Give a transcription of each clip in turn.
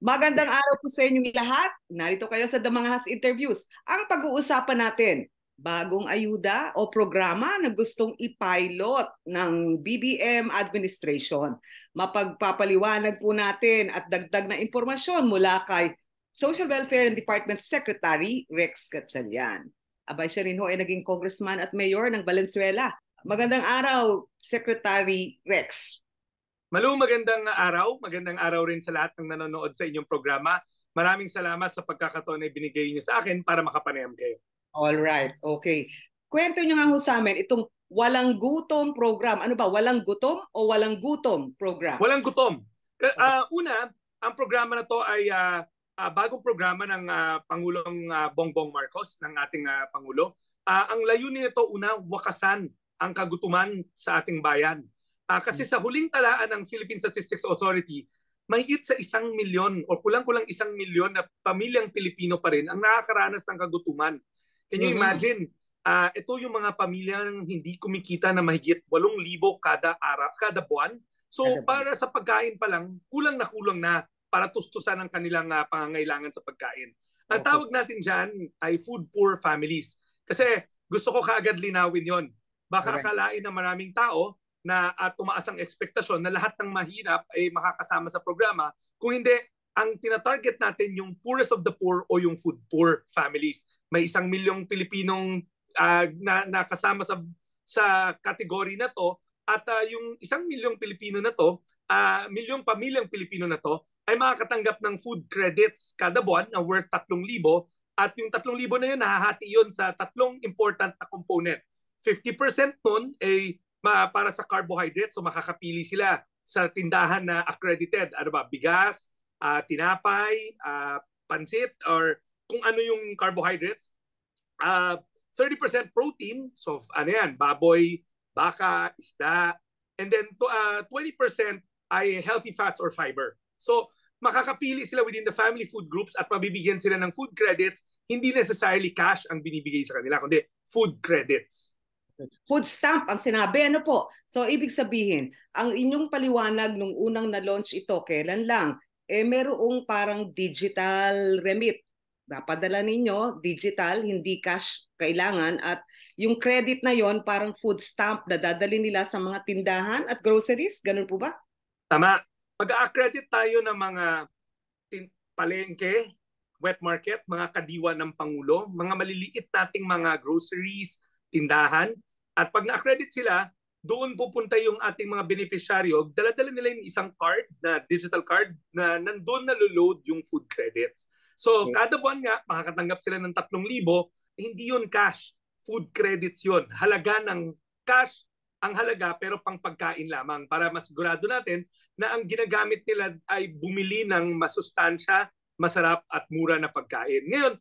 Magandang araw po sa inyong lahat. Narito kayo sa The Mga Has Interviews. Ang pag-uusapan natin, bagong ayuda o programa na gustong ipilot ng BBM administration. Mapagpapaliwanag po natin at dagdag na impormasyon mula kay Social Welfare and Department Secretary Rex Gatchalian. Abay, siya rin ho ay naging congressman at mayor ng Valenzuela. Magandang araw, Secretary Rex. Malu, magandang araw rin sa lahat ng nanonood sa inyong programa. Maraming salamat sa pagkakataon na binigay niyo sa akin para makapanayam kayo. All right, okay. Kwento niyo nga ho sa amin itong Walang Gutom program. Ano ba, walang gutom o walang gutom program? Walang gutom. Una, ang programa na to ay bagong programa ng Pangulong Bongbong Marcos, ng ating Pangulo. Ang layunin nito, una, wakasan ang kagutuman sa ating bayan. Kasi sa huling talaan ng Philippine Statistics Authority, mahigit sa 1 milyon o kulang-kulang 1 milyon na pamilyang Pilipino pa rin ang nakakaranas ng kagutuman. Can you imagine? Ito yung mga pamilyang hindi kumikita na mahigit 8,000 kada buwan. So para sa pagkain pa lang, kulang na para tustusan ang kanilang pangangailangan sa pagkain. Ang tawag natin dyan ay food poor families. Kasi gusto ko kaagad linawin yon. Baka akalain ng maraming tao na tumaas ang ekspektasyon na lahat ng mahirap ay makakasama sa programa. Kung hindi, ang tinatarget natin yung poorest of the poor o yung food poor families. May 1 milyong Pilipinong na kasama sa kategory na to at yung 1 milyong Pilipino na to, milyong pamilyang Pilipino na to ay makakatanggap ng food credits kada buwan na worth 3,000 at yung 3,000 na yun nahahati yun sa 3 important na component. 50% nun ay para sa carbohydrates, so makakapili sila sa tindahan na accredited. Ano ba? Bigas, tinapay, pansit, or kung ano yung carbohydrates. 30% protein, so ano yan? Baboy, baka, isda. And then 20% ay healthy fats or fiber. So makakapili sila within the family food groups at mabibigyan sila ng food credits. Hindi necessarily cash ang binibigay sa kanila, kundi food credits. Food stamp ang sinabi, ano po? So ibig sabihin, ang inyong paliwanag nung unang na-launch ito, kailan lang? Merong parang digital remit. Napadala ninyo, digital, hindi cash kailangan. At yung credit na yon parang food stamp na dadali nila sa mga tindahan at groceries. Ganun po ba? Tama. Pag-accredit tayo ng mga palengke, wet market, mga kadiwa ng Pangulo, mga maliliit nating mga groceries, tindahan. At pag na-accredit sila, doon pupunta yung ating mga beneficiaryo, dala-dala nila yung isang card, na digital card, na nandun na-load yung food credits. So kada buwan nga, makakatanggap sila ng 3,000, hindi yun cash, food credits yun. Halaga ng cash, ang halaga pero pang pagkain lamang para masigurado natin na ang ginagamit nila ay bumili ng masustansya, masarap at mura na pagkain. Ngayon,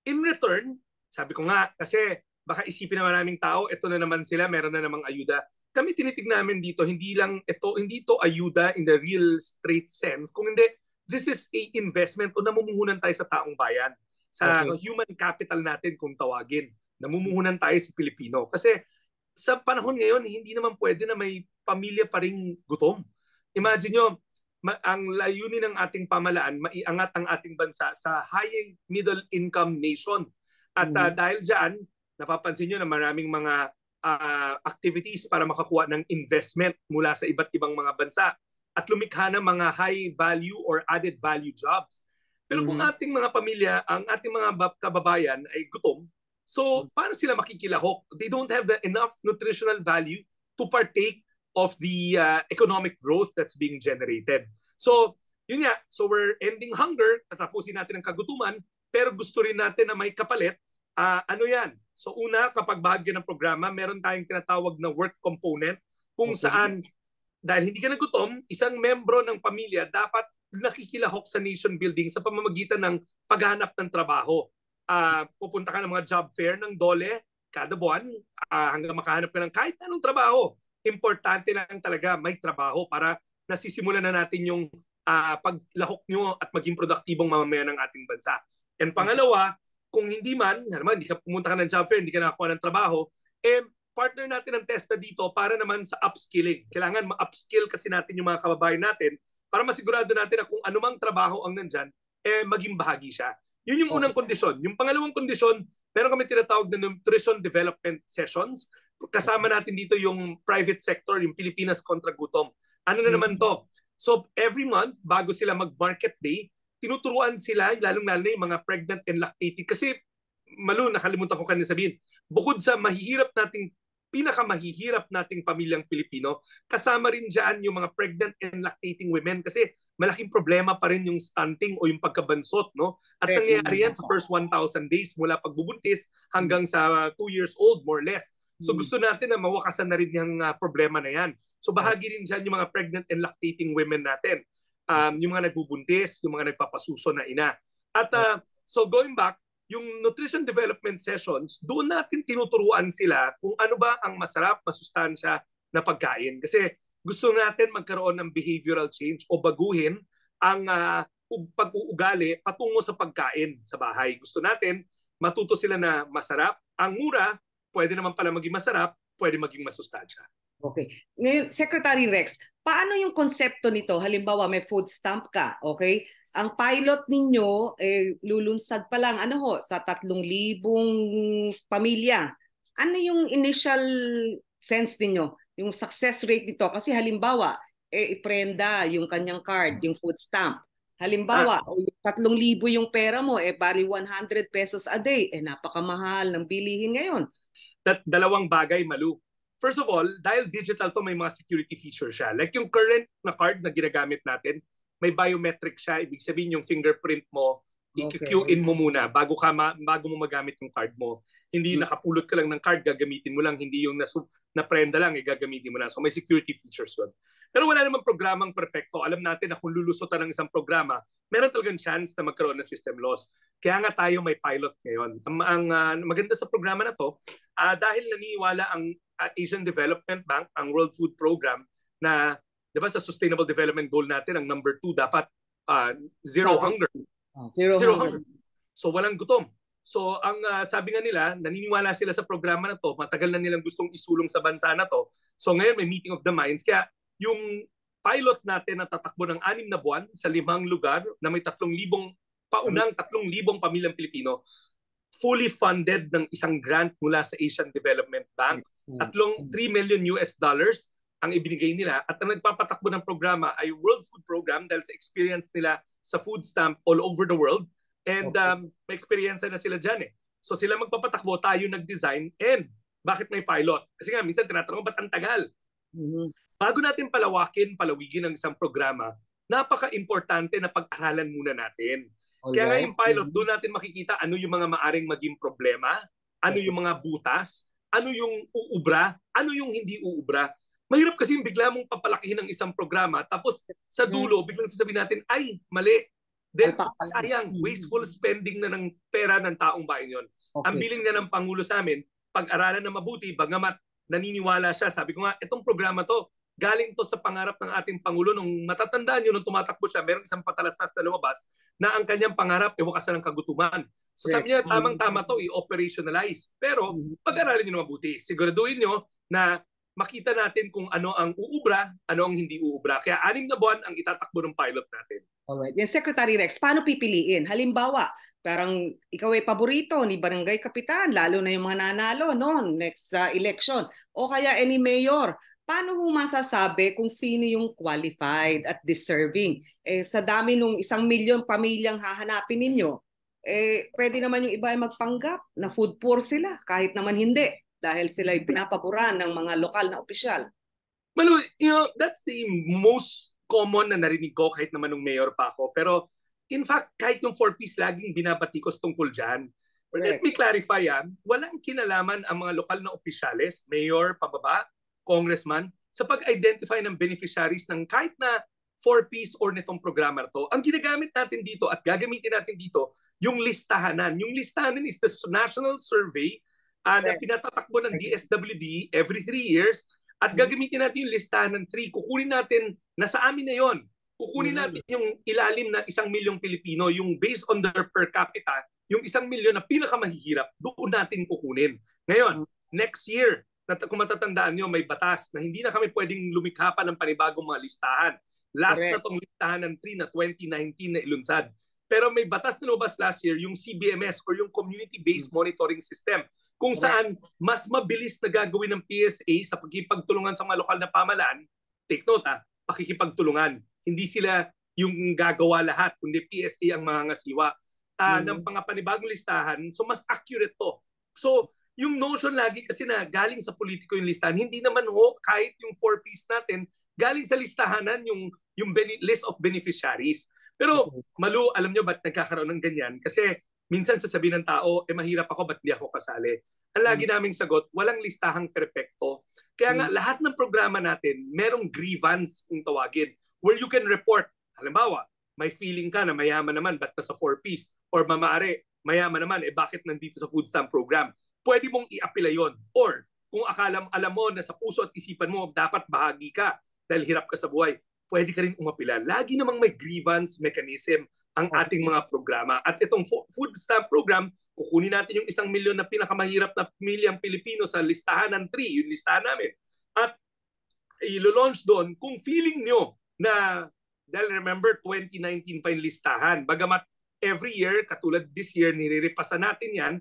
in return, sabi ko nga, kasi baka isipin na maraming tao, ito na naman sila, meron na namang ayuda. Kami tinitignan namin dito, hindi ito ayuda in the real straight sense. Kung hindi, this is a investment o namumuhunan tayo sa taong bayan. Sa human capital natin kung tawagin. Namumuhunan tayo sa Pilipino. Kasi sa panahon ngayon, hindi naman pwede na may pamilya pa ring gutom. Imagine nyo, ang layunin ng ating pamalaan, maiangat ang ating bansa sa high middle income nation. At dahil dyan, napapansin nyo na maraming mga activities para makakuha ng investment mula sa iba't ibang mga bansa at lumikha ng mga high value or added value jobs. Pero kung ating mga pamilya, ang ating mga kababayan ay gutom, so paano sila makikilahok? They don't have enough nutritional value to partake of the economic growth that's being generated. So yun nga, so we're ending hunger, tatapusin natin ang kagutuman, pero gusto rin natin na may kapalit. Ano yan? So una, kapag bahagi ng programa, meron tayong tinatawag na work component kung saan, dahil hindi ka nagutom, isang membro ng pamilya dapat nakikilahok sa nation building sa pamamagitan ng paghanap ng trabaho. Pupunta ka ng mga job fair ng DOLE kada buwan hanggang makahanap ka ng kahit anong trabaho. Importante lang talaga may trabaho para nasisimulan na natin yung paglahok nyo at maging produktibong mamamayan ng ating bansa. And pangalawa, kung hindi man, hindi ka pumunta ka ng job fair, hindi ka nakakuha ng trabaho, partner natin ang TESDA dito para naman sa upskilling. Kailangan ma-upskill kasi natin yung mga kababayan natin para masigurado natin na kung anumang trabaho ang nandyan, maging bahagi siya. Yun yung unang kondisyon. Yung pangalawang kondisyon, meron kami tinatawag na nutrition development sessions. Kasama natin dito yung private sector, yung Pilipinas kontra gutom. Ano na naman to? So every month, bago sila mag-market day, tinuturuan sila, lalong-lalo na yung mga pregnant and lactating. Kasi, Malu, nakalimutan ko kanina sabihin, bukod sa pinakamahihirap nating pamilyang Pilipino, kasama rin dyan yung mga pregnant and lactating women kasi malaking problema pa rin yung stunting o yung pagkabansot, no? At nangyayari yan sa first 1,000 days mula pagbubuntis hanggang sa 2 years old, more or less. So gusto natin na mawakasan na rin yung problema na yan. So bahagi rin dyan yung mga pregnant and lactating women natin. Yung mga nagbubuntis, yung mga nagpapasuso na ina. At so going back, yung nutrition development sessions, doon natin tinuturuan sila kung ano ba ang masarap, masustansya na pagkain. Kasi gusto natin magkaroon ng behavioral change o baguhin ang pag-uugali patungo sa pagkain sa bahay. Gusto natin matuto sila na masarap. Ang mura, pwede naman pala maging masarap, pwede maging masustansya. Okay. Ngayon, Secretary Rex, paano yung konsepto nito? Halimbawa, may food stamp ka, okay? Ang pilot ninyo, lulunsad pa lang, sa 3,000 pamilya. Ano yung initial sense ninyo? Yung success rate nito? Kasi halimbawa, iprenda yung kanyang card, yung food stamp. Halimbawa, 3,000 yung pera mo, bali 100 pesos a day. Napakamahal ng bilihin ngayon. Dalawang bagay, Malu. First of all, dahil digital to, may mga security features siya. Like yung current na card na ginagamit natin, may biometric siya. Ibig sabihin yung fingerprint mo, i-Q in mo muna bago mo magamit yung card mo. Hindi nakapulot ka lang ng card, gagamitin mo lang. Hindi yung na-prenda lang, gagamitin mo na. So may security features yun. Pero wala namang programang perfecto. Alam natin na kung lulusotan ng isang programa, meron talagang chance na magkaroon ng system loss. Kaya nga tayo may pilot ngayon. Ang maganda sa programa na to, dahil naniniwala ang Asian Development Bank, ang World Food Program, na diba sa Sustainable Development Goal natin, ang number 2 dapat zero hunger. Zero hunger. So walang gutom. So ang sabi nga nila, naniniwala sila sa programa na to, matagal na nilang gustong isulong sa bansa na to. So ngayon may meeting of the minds. Kaya yung pilot natin na tatakbo ng 6 na buwan sa 5 lugar na may 3,000 pamilyang Pilipino, fully funded ng isang grant mula sa Asian Development Bank. 3 million US dollars ang ibinigay nila, at ang nagpapatakbo ng programa ay World Food Program dahil sa experience nila sa food stamp all over the world, and may experience na sila dyan eh. So sila magpapatakbo, tayo nag-design, and bakit may pilot? Kasi nga minsan tinatanong, ba't ang tagal? Bago natin palawigin ang isang programa, napaka-importante na pag-aralan muna natin. Kaya nga yung pilot, doon natin makikita ano yung mga maaring maging problema, ano yung mga butas, ano yung uubra, ano yung hindi uubra. Mahirap kasi yung bigla mong papalakihin ng isang programa, tapos sa dulo, biglang sasabihin natin, ay, mali. Then, sayang, wasteful spending na ng pera ng taong bayan yun. Ang bilin nga ng Pangulo sa amin, pag-aralan na mabuti, bagamat naniniwala siya, sabi ko nga, itong programa to, galing to sa pangarap ng ating Pangulo. Nung matatandaan nyo, nung tumatakbo siya, merong isang patalastas na lumabas na ang kanyang pangarap, wakasan ng kagutuman. So sabi niya, tamang-tama to, i-operationalize. Pero pag-aralin nyo na mabuti. Siguraduhin nyo na makita natin kung ano ang uubra, ano ang hindi uubra. Kaya 6 na buwan ang itatakbo ng pilot natin. Alright. Yan, Secretary Rex, paano pipiliin? Halimbawa, parang ikaw ay paborito ni Barangay Kapitan, lalo na yung mga nanalo next election. O kaya any mayor. Paano mo masasabi kung sino yung qualified at deserving? Sa dami nung 1 milyon pamilyang hahanapin ninyo, pwede naman yung iba ay magpanggap na food poor sila, kahit naman hindi, dahil sila ay pinapaboran ng mga lokal na opisyal. Malu, that's the most common na narinig ko kahit naman nung mayor pa ako. Pero in fact, kahit yung 4Ps laging binabatikos tungkol dyan. But let me clarify walang kinalaman ang mga lokal na opisyales, mayor, pababa, congressman, sa pag-identify ng beneficiaries ng kahit na 4Ps or nitong programa to. Ang ginagamit natin dito at gagamitin natin dito, yung listahanan. Yung listahanan is the national survey na pinatatakbo ng DSWD every 3 years, at gagamitin natin yung listahan ng 3. Kukunin natin, nasa amin na yon. Kukunin natin yung ilalim na 1 milyong Pilipino, yung based on their per capita, yung 1 milyon na pinakamahihirap, doon natin kukunin. Ngayon, next year, kung matatandaan nyo, may batas na hindi na kami pwedeng lumikha pa ng panibagong mga listahan. Last na Correct. tong listahan ng 3 na 2019 na ilunsad. Pero may batas na lumabas last year, yung CBMS or yung Community-Based Monitoring System, kung saan mas mabilis na gagawin ng PSA sa pagkipagtulungan sa mga lokal na pamahalaan. Take note pakikipagtulungan. Hindi sila yung gagawa lahat, kundi PSA ang mga ngasiwa ng mga panibagong listahan. So mas accurate to. So yung notion lagi kasi na galing sa politiko yung listahan, hindi naman kahit yung 4Ps natin, galing sa listahanan yung list of beneficiaries. Pero Malu, alam nyo ba't nagkakaroon ng ganyan? Kasi minsan sasabihin ng tao, mahirap ako, ba't di ako kasali? Ang lagi naming sagot, walang listahang perpekto. Kaya nga lahat ng programa natin, merong grievance kung tawagin, where you can report. Halimbawa, may feeling ka na mayaman naman, ba't nasa 4Ps? Or mamaari, mayaman naman, bakit nandito sa food stamp program? Pwede mong i-apila yon. Or kung alam mo na sa puso at isipan mo, dapat bahagi ka dahil hirap ka sa buhay, pwede ka rin umapila. Lagi namang may grievance mechanism ang ating mga programa. At itong food stamp program, kukunin natin yung 1 milyon na pinakamahirap na pamilyang Pilipino sa listahan ng 3, yung listahan namin. At ilo-launch doon kung feeling nyo na, dahil remember 2019 pa yung listahan, bagamat every year, katulad this year, niriripasan natin yan,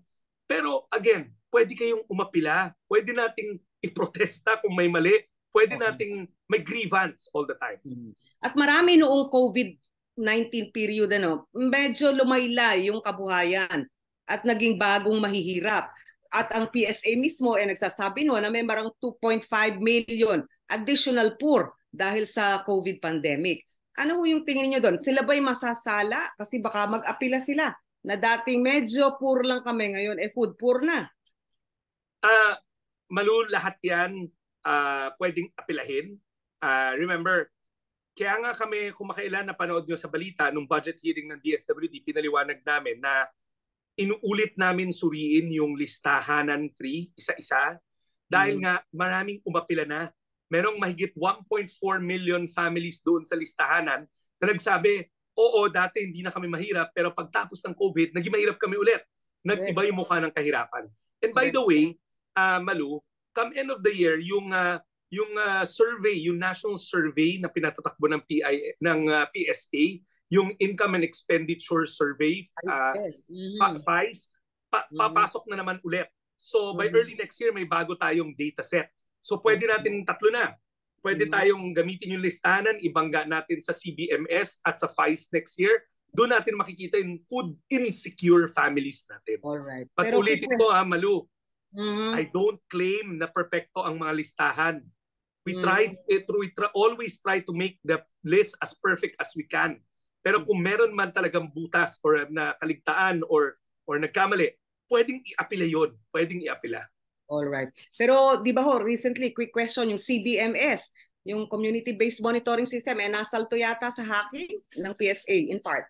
pero again, pwede kayong umapila, pwede nating iprotesta kung may mali, pwede nating may grievance all the time. At marami noong COVID-19 period, medyo lumayla yung kabuhayan at naging bagong mahihirap. At ang PSA mismo nagsasabi na may marang 2.5 million additional poor dahil sa COVID pandemic. Ano yung tingin niyo doon? Sila ba'y masasala? Kasi baka mag-apila sila na dating medyo poor lang kami, ngayon food poor na. Malu, lahat yan pwedeng apilahin. Remember, kaya nga kami kumakailan na panood nyo sa balita nung budget hearing ng DSWD, pinaliwanag namin na inuulit namin suriin yung listahanan 3 isa-isa dahil nga maraming umapila na. Merong mahigit 1.4 million families doon sa listahanan na nagsabi, oo, dati hindi na kami mahirap, pero pagtapos ng COVID, naging mahirap kami ulit. Nag-iba yung mukha ng kahirapan. And by the way, Malu, come end of the year, yung survey, yung national survey na pinatatakbo ng PSA, yung Income and Expenditure Survey, FICE, papasok na naman ulit. So by early next year, may bago tayong data set. So pwede natin 3 na. Pwede tayong gamitin yung listahanan, ibangga natin sa CBMS at sa FICE next year. Doon natin makikita yung food insecure families natin. Alright. But ulitin ko Malu, I don't claim na perfecto ang mga listahan. We always try to make the list as perfect as we can. Pero kung meron man talagang butas or na kaligtaan or nagkamali, pwedeng i-apila yun. Pwedeng i-apila. Alright. Pero di ba recently, quick question, yung CBMS, yung Community-Based Monitoring System, nasalto yata sa hacking ng PSA in part.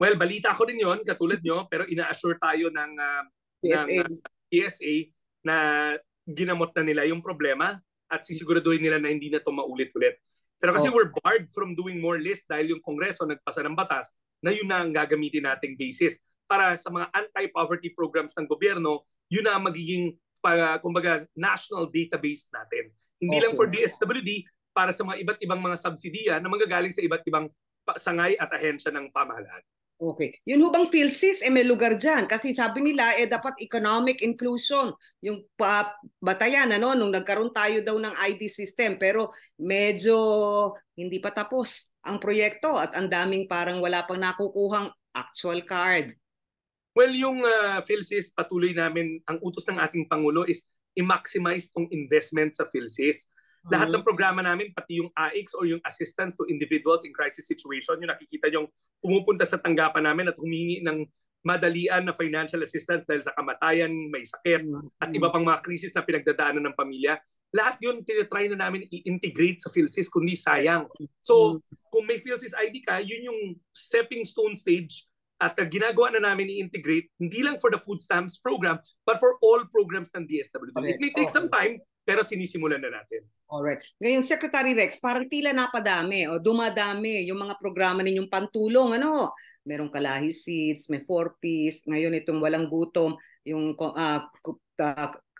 Well, balita ko rin yon katulad nyo, pero ina-assure tayo ng PSA na ginamot na nila yung problema at sisiguraduhin nila na hindi na ito maulit-ulit. Pero kasi we're barred from doing more lists dahil yung Kongreso nagpasa ng batas na yun na ang gagamitin nating basis. Para sa mga anti-poverty programs ng gobyerno, yun na ang magiging kumbaga national database natin. Hindi lang for DSWD, para sa mga iba't ibang mga subsidiya na manggagaling sa iba't ibang sangay at ahensya ng pamahalaan. Okay. Yun hubang PhilSys, may lugar dyan. Kasi sabi nila, dapat economic inclusion. Yung batayan, nung nagkaroon tayo daw ng ID system. Pero medyo hindi pa tapos ang proyekto at ang daming parang wala pang nakukuhang actual card. Well, yung PhilSys, patuloy namin, ang utos ng ating Pangulo is i-maximize tong investment sa PhilSys. Lahat ng programa namin, pati yung AICS or yung Assistance to Individuals in Crisis Situation, yung nakikita yung pumupunta sa tanggapan namin at humingi ng madalian na financial assistance dahil sa kamatayan, may sakit, at iba pang mga krisis na pinagdadaanan ng pamilya. Lahat yun, tinitry na namin i-integrate sa PhilSys, kundi sayang. So, kung may PhilSys ID ka, yun yung stepping stone stage at ginagawa na namin i-integrate hindi lang for the food stamps program but for all programs ng DSWD. It may take some time pero sinisimulan na natin. Alright. Ngayon, Secretary Rex, parang tila napadami o dumadami yung mga programa ninyong pantulong. Merong Kalahi Seeds, may 4Ps, ngayon itong Walang Gutom, yung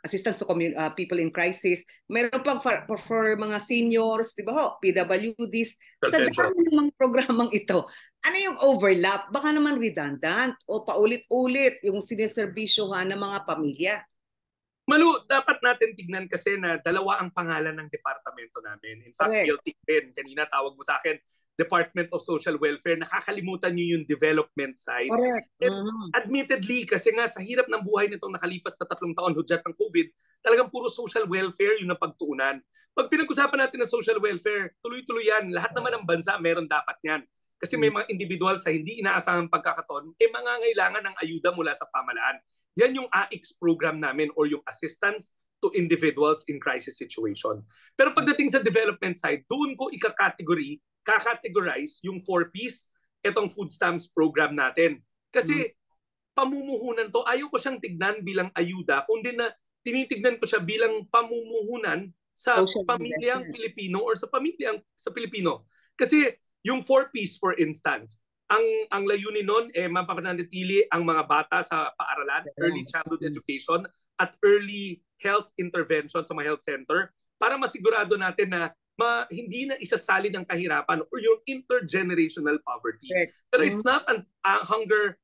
assistance to people in crisis. Meron pang for mga seniors, di ba ho, PWDs. Sa dami ng mga programang ito, ano yung overlap? Baka naman redundant o paulit-ulit yung siniservisyohan ng mga pamilya. Malu, dapat natin tignan kasi na dalawa ang pangalan ng departamento namin. In fact, guilty din. Kanina tawag mo sa akin, Department of Social Welfare. Nakakalimutan niyo yung development side. Correct. Admittedly, kasi nga sa hirap ng buhay nitong nakalipas na 3 taon hudyat ng COVID, talagang puro social welfare yung napagtuunan. Pag pinag-usapan natin ng social welfare, tuloy-tuloy yan. Lahat naman ng bansa meron dapat yan. Kasi may mga individual sa hindi inaasahang pagkakataon, mangangailangan ng ayuda mula sa pamahalaan. Yan yung AICS program namin or yung assistance to individuals in crisis situation. Pero pagdating sa development side, doon ko kakategorize yung 4Ps, itong food stamps program natin. Kasi pamumuhunan to, ayaw ko siyang tignan bilang ayuda, kundi na tinitignan ko siya bilang pamumuhunan sa pamilyang Pilipino or sa pamilyang sa Pilipino. Kasi yung 4Ps for instance, ang layunin nun mapapanatili ang mga bata sa paaralan, early childhood education at early health intervention sa mga health center para masigurado natin na hindi na isasali ng kahirapan or yung intergenerational poverty. Pero it's not a hunger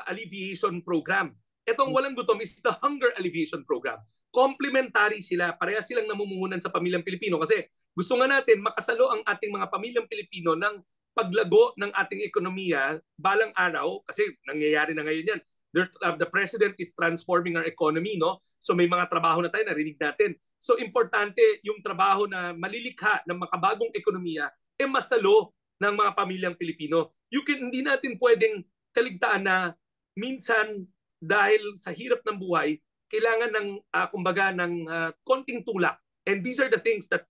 alleviation program. Itong walang gutom is the hunger alleviation program. Complementary sila, pareha silang namumuhunan sa pamilyang Pilipino kasi gusto nga natin makasalo ang ating mga pamilyang Pilipino ng paglago ng ating ekonomiya balang araw kasi nangyayari na ngayon yan. The president is transforming our economy, no? So may mga trabaho na tayo, narinig natin. So importante yung trabaho na malilikha ng makabagong ekonomiya masalo ng mga pamilyang Pilipino. Hindi natin pwedeng kaligtaan na minsan dahil sa hirap ng buhay, kailangan ng kumbaga ng konting tulak. And these are the things that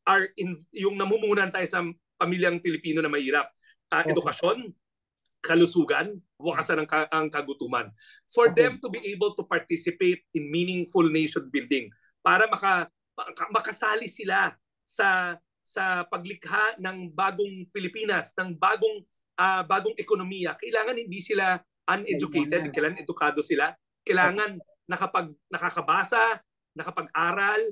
are yung namumuhunan tayo sa pamilyang Pilipino na mahirap. Edukasyon, kalusugan, wakasan ang kagutuman. For them to be able to participate in meaningful nation building para makasali sila sa paglikha ng bagong Pilipinas, ng bagong ekonomiya. Kailangan hindi sila uneducated, kailangan edukado sila, kailangan nakakabasa, nakapag-aral,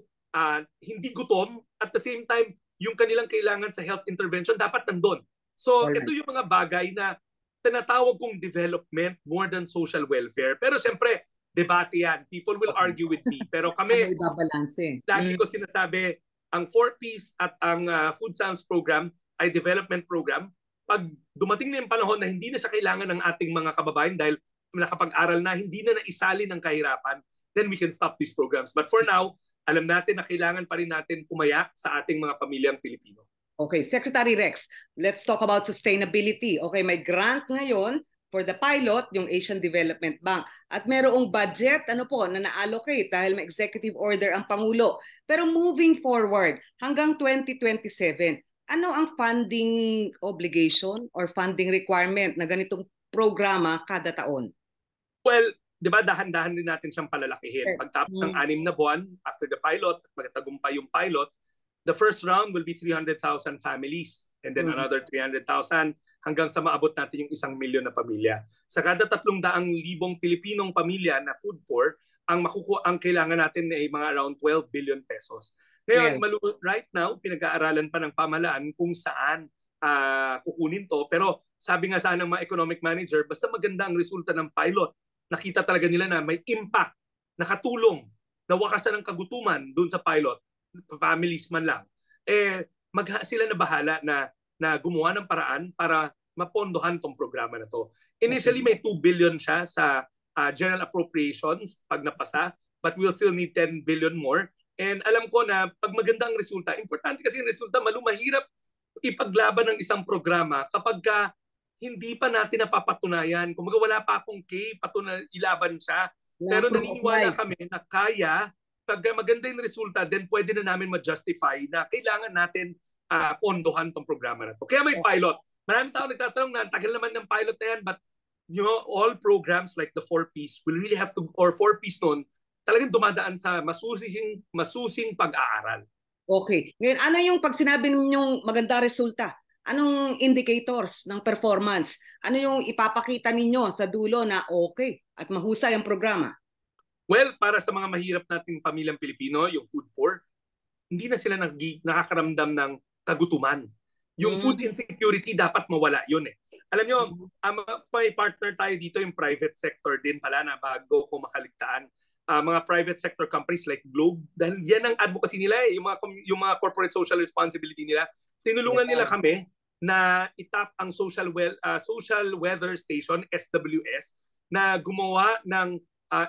hindi gutom, at the same time, yung kanilang kailangan sa health intervention dapat nandun. So ito yung mga bagay na tinatawag kong development more than social welfare. Pero siyempre, debate yan. People will argue with me. Pero kami, lagi ko sinasabi, ang 4Ps at ang food stamps program ay development program. Pag dumating na yung panahon na hindi na siya kailangan ng ating mga kababayan dahil nakapag-aral na, hindi na naisali ng kahirapan, then we can stop these programs. But for now, alam natin na kailangan pa rin natin tumaya sa ating mga pamilyang Pilipino. Okay, Secretary Rex, let's talk about sustainability. Okay, may grant ngayon for the pilot, yung Asian Development Bank. At merong budget na na-allocate dahil may executive order ang Pangulo. Pero moving forward, hanggang 2027, ano ang funding obligation or funding requirement na ganitong programa kada taon? Well, di ba dahan-dahan din natin siyang palalakihin. Pagtapos ng 6 na buwan after the pilot, magtagumpay yung pilot, the first round will be 300,000 families and then another 300,000 hanggang sa maabot natin yung 1 milyon na pamilya. Sa kada 300,000 Pilipinong pamilya na food poor, ang kailangan natin ay mga around 12 billion pesos. Ngayon, right now, pinag-aaralan pa ng pamahalaan kung saan kukunin to. Pero sabi nga sana ng mga economic manager, basta maganda ang resulta ng pilot, nakita talaga nila na may impact, nakatulong, nawakasan ng kagutuman doon sa pilot, families man lang, sila na bahala na gumawa ng paraan para mapondohan tong programa na to. Initially, may 2 billion siya sa general appropriations pag napasa, but we'll still need 10 billion more. And alam ko na pag maganda ang resulta, importante kasi yung resulta, mahirap ipaglaban ng isang programa kapag hindi pa natin napapatunayan. Kung wala pa akong ilaban siya. Pero naniniwala kami na kaya, pag maganda yung resulta, then pwede na namin ma-justify na kailangan natin pondohan tong programa na to. Kaya may pilot. Maraming tao nagtatanong na tagal naman ng pilot na yan, but all programs like the 4Ps will really have to, or 4Ps noon, talagang dumadaan sa masusing pag-aaral. Okay. Ngayon, ano yung pag sinabi ninyong maganda resulta? Anong indicators ng performance? Ano yung ipapakita ninyo sa dulo na okay at mahusay ang programa? Well, para sa mga mahirap nating pamilyang Pilipino, yung food poor, hindi na sila nakakaramdam ng kagutuman. Yung food insecurity, dapat mawala yun eh. Alam nyo, may partner tayo dito yung private sector din pala na bago ko makaligtaan. Mga private sector companies like Globe, dahil yan ang advocacy nila eh, yung mga corporate social responsibility nila. Tinulungan nila kami na itap ang social weather station, SWS, na gumawa ng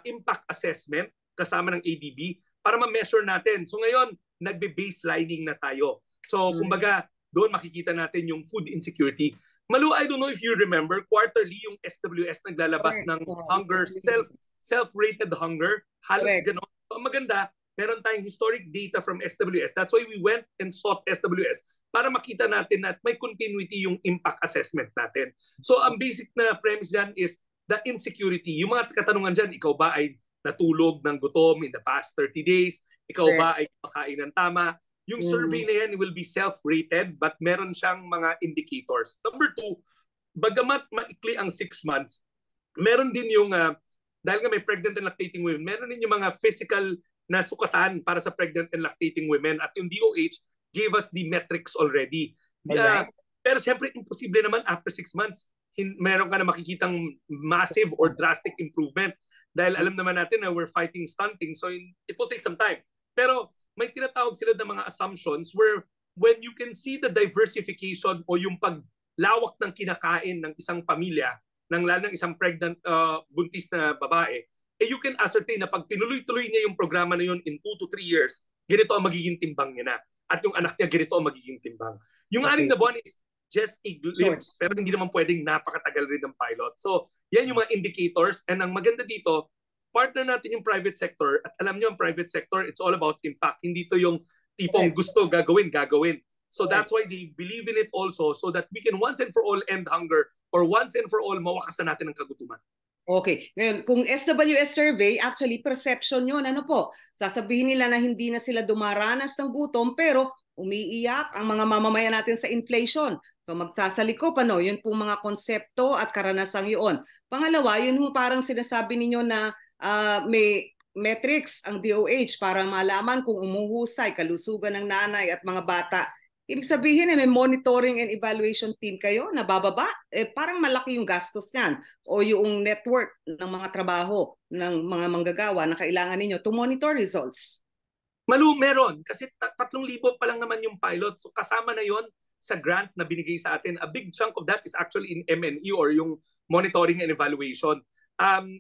impact assessment kasama ng ADB para ma-measure natin. So ngayon, nagbe-baselining na tayo. So kumbaga, doon makikita natin yung food insecurity. Malu, I don't know if you remember, quarterly yung SWS naglalabas ng hunger, self-rated hunger. Halos gano'n. So maganda, meron tayong historic data from SWS. That's why we went and sought SWS para makita natin na may continuity yung impact assessment natin. So ang basic na premise dyan is the insecurity. Yung mga katanungan dyan, ikaw ba ay natulog ng gutom in the past 30 days? Ikaw ba ay kumakain ng tama? Yung survey na yan will be self-rated but meron siyang mga indicators. Number 2, bagamat maikli ang 6 months, meron din yung, dahil nga may pregnant and lactating women, meron din yung mga physical na sukatan para sa pregnant and lactating women at yung DOH gave us the metrics already. Pero siyempre, imposible naman after 6 months, meron ka na makikitang massive or drastic improvement. Dahil alam naman natin na we're fighting stunting, so it will take some time. Pero may tinatawag sila ng mga assumptions where when you can see the diversification o yung paglawak ng kinakain ng isang pamilya, lalo ng isang pregnant buntis na babae, you can ascertain na pag tinuloy-tuloy niya yung programa na yun in 2 to 3 years, ganito ang magiging timbang niya na. At yung anak niya, ganito ang magiging timbang. Yung 6 na buwan is just a glimpse, pero hindi naman pwedeng napakatagal rin ng pilot. So, yan yung mga indicators. And ang maganda dito, partner natin yung private sector at alam nyo ang private sector, it's all about impact. Hindi to yung tipong gusto gagawin. So that's why they believe in it also so that we can once and for all end hunger or once and for all mawakasan natin ang kagutuman. Okay. Ngayon, kung SWS survey, actually perception yun. Ano po? Sasabihin nila na hindi na sila dumaranas ng gutom pero umiiyak ang mga mamamayan natin sa inflation. So magsasaliko pa no, yun pong mga konsepto at karanasang yun. Pangalawa, yun yung parang sinasabi ninyo na may metrics ang DOH para malaman kung umuhusay kalusugan ng nanay at mga bata. Ibig sabihin may monitoring and evaluation team kayo na bababa. Parang malaki yung gastos niyan o yung network ng mga trabaho ng mga manggagawa na kailangan ninyo to monitor results. Malu, meron. Kasi 3,000 pa lang naman yung pilot. So kasama na yon sa grant na binigay sa atin. A big chunk of that is actually in M&E or yung monitoring and evaluation.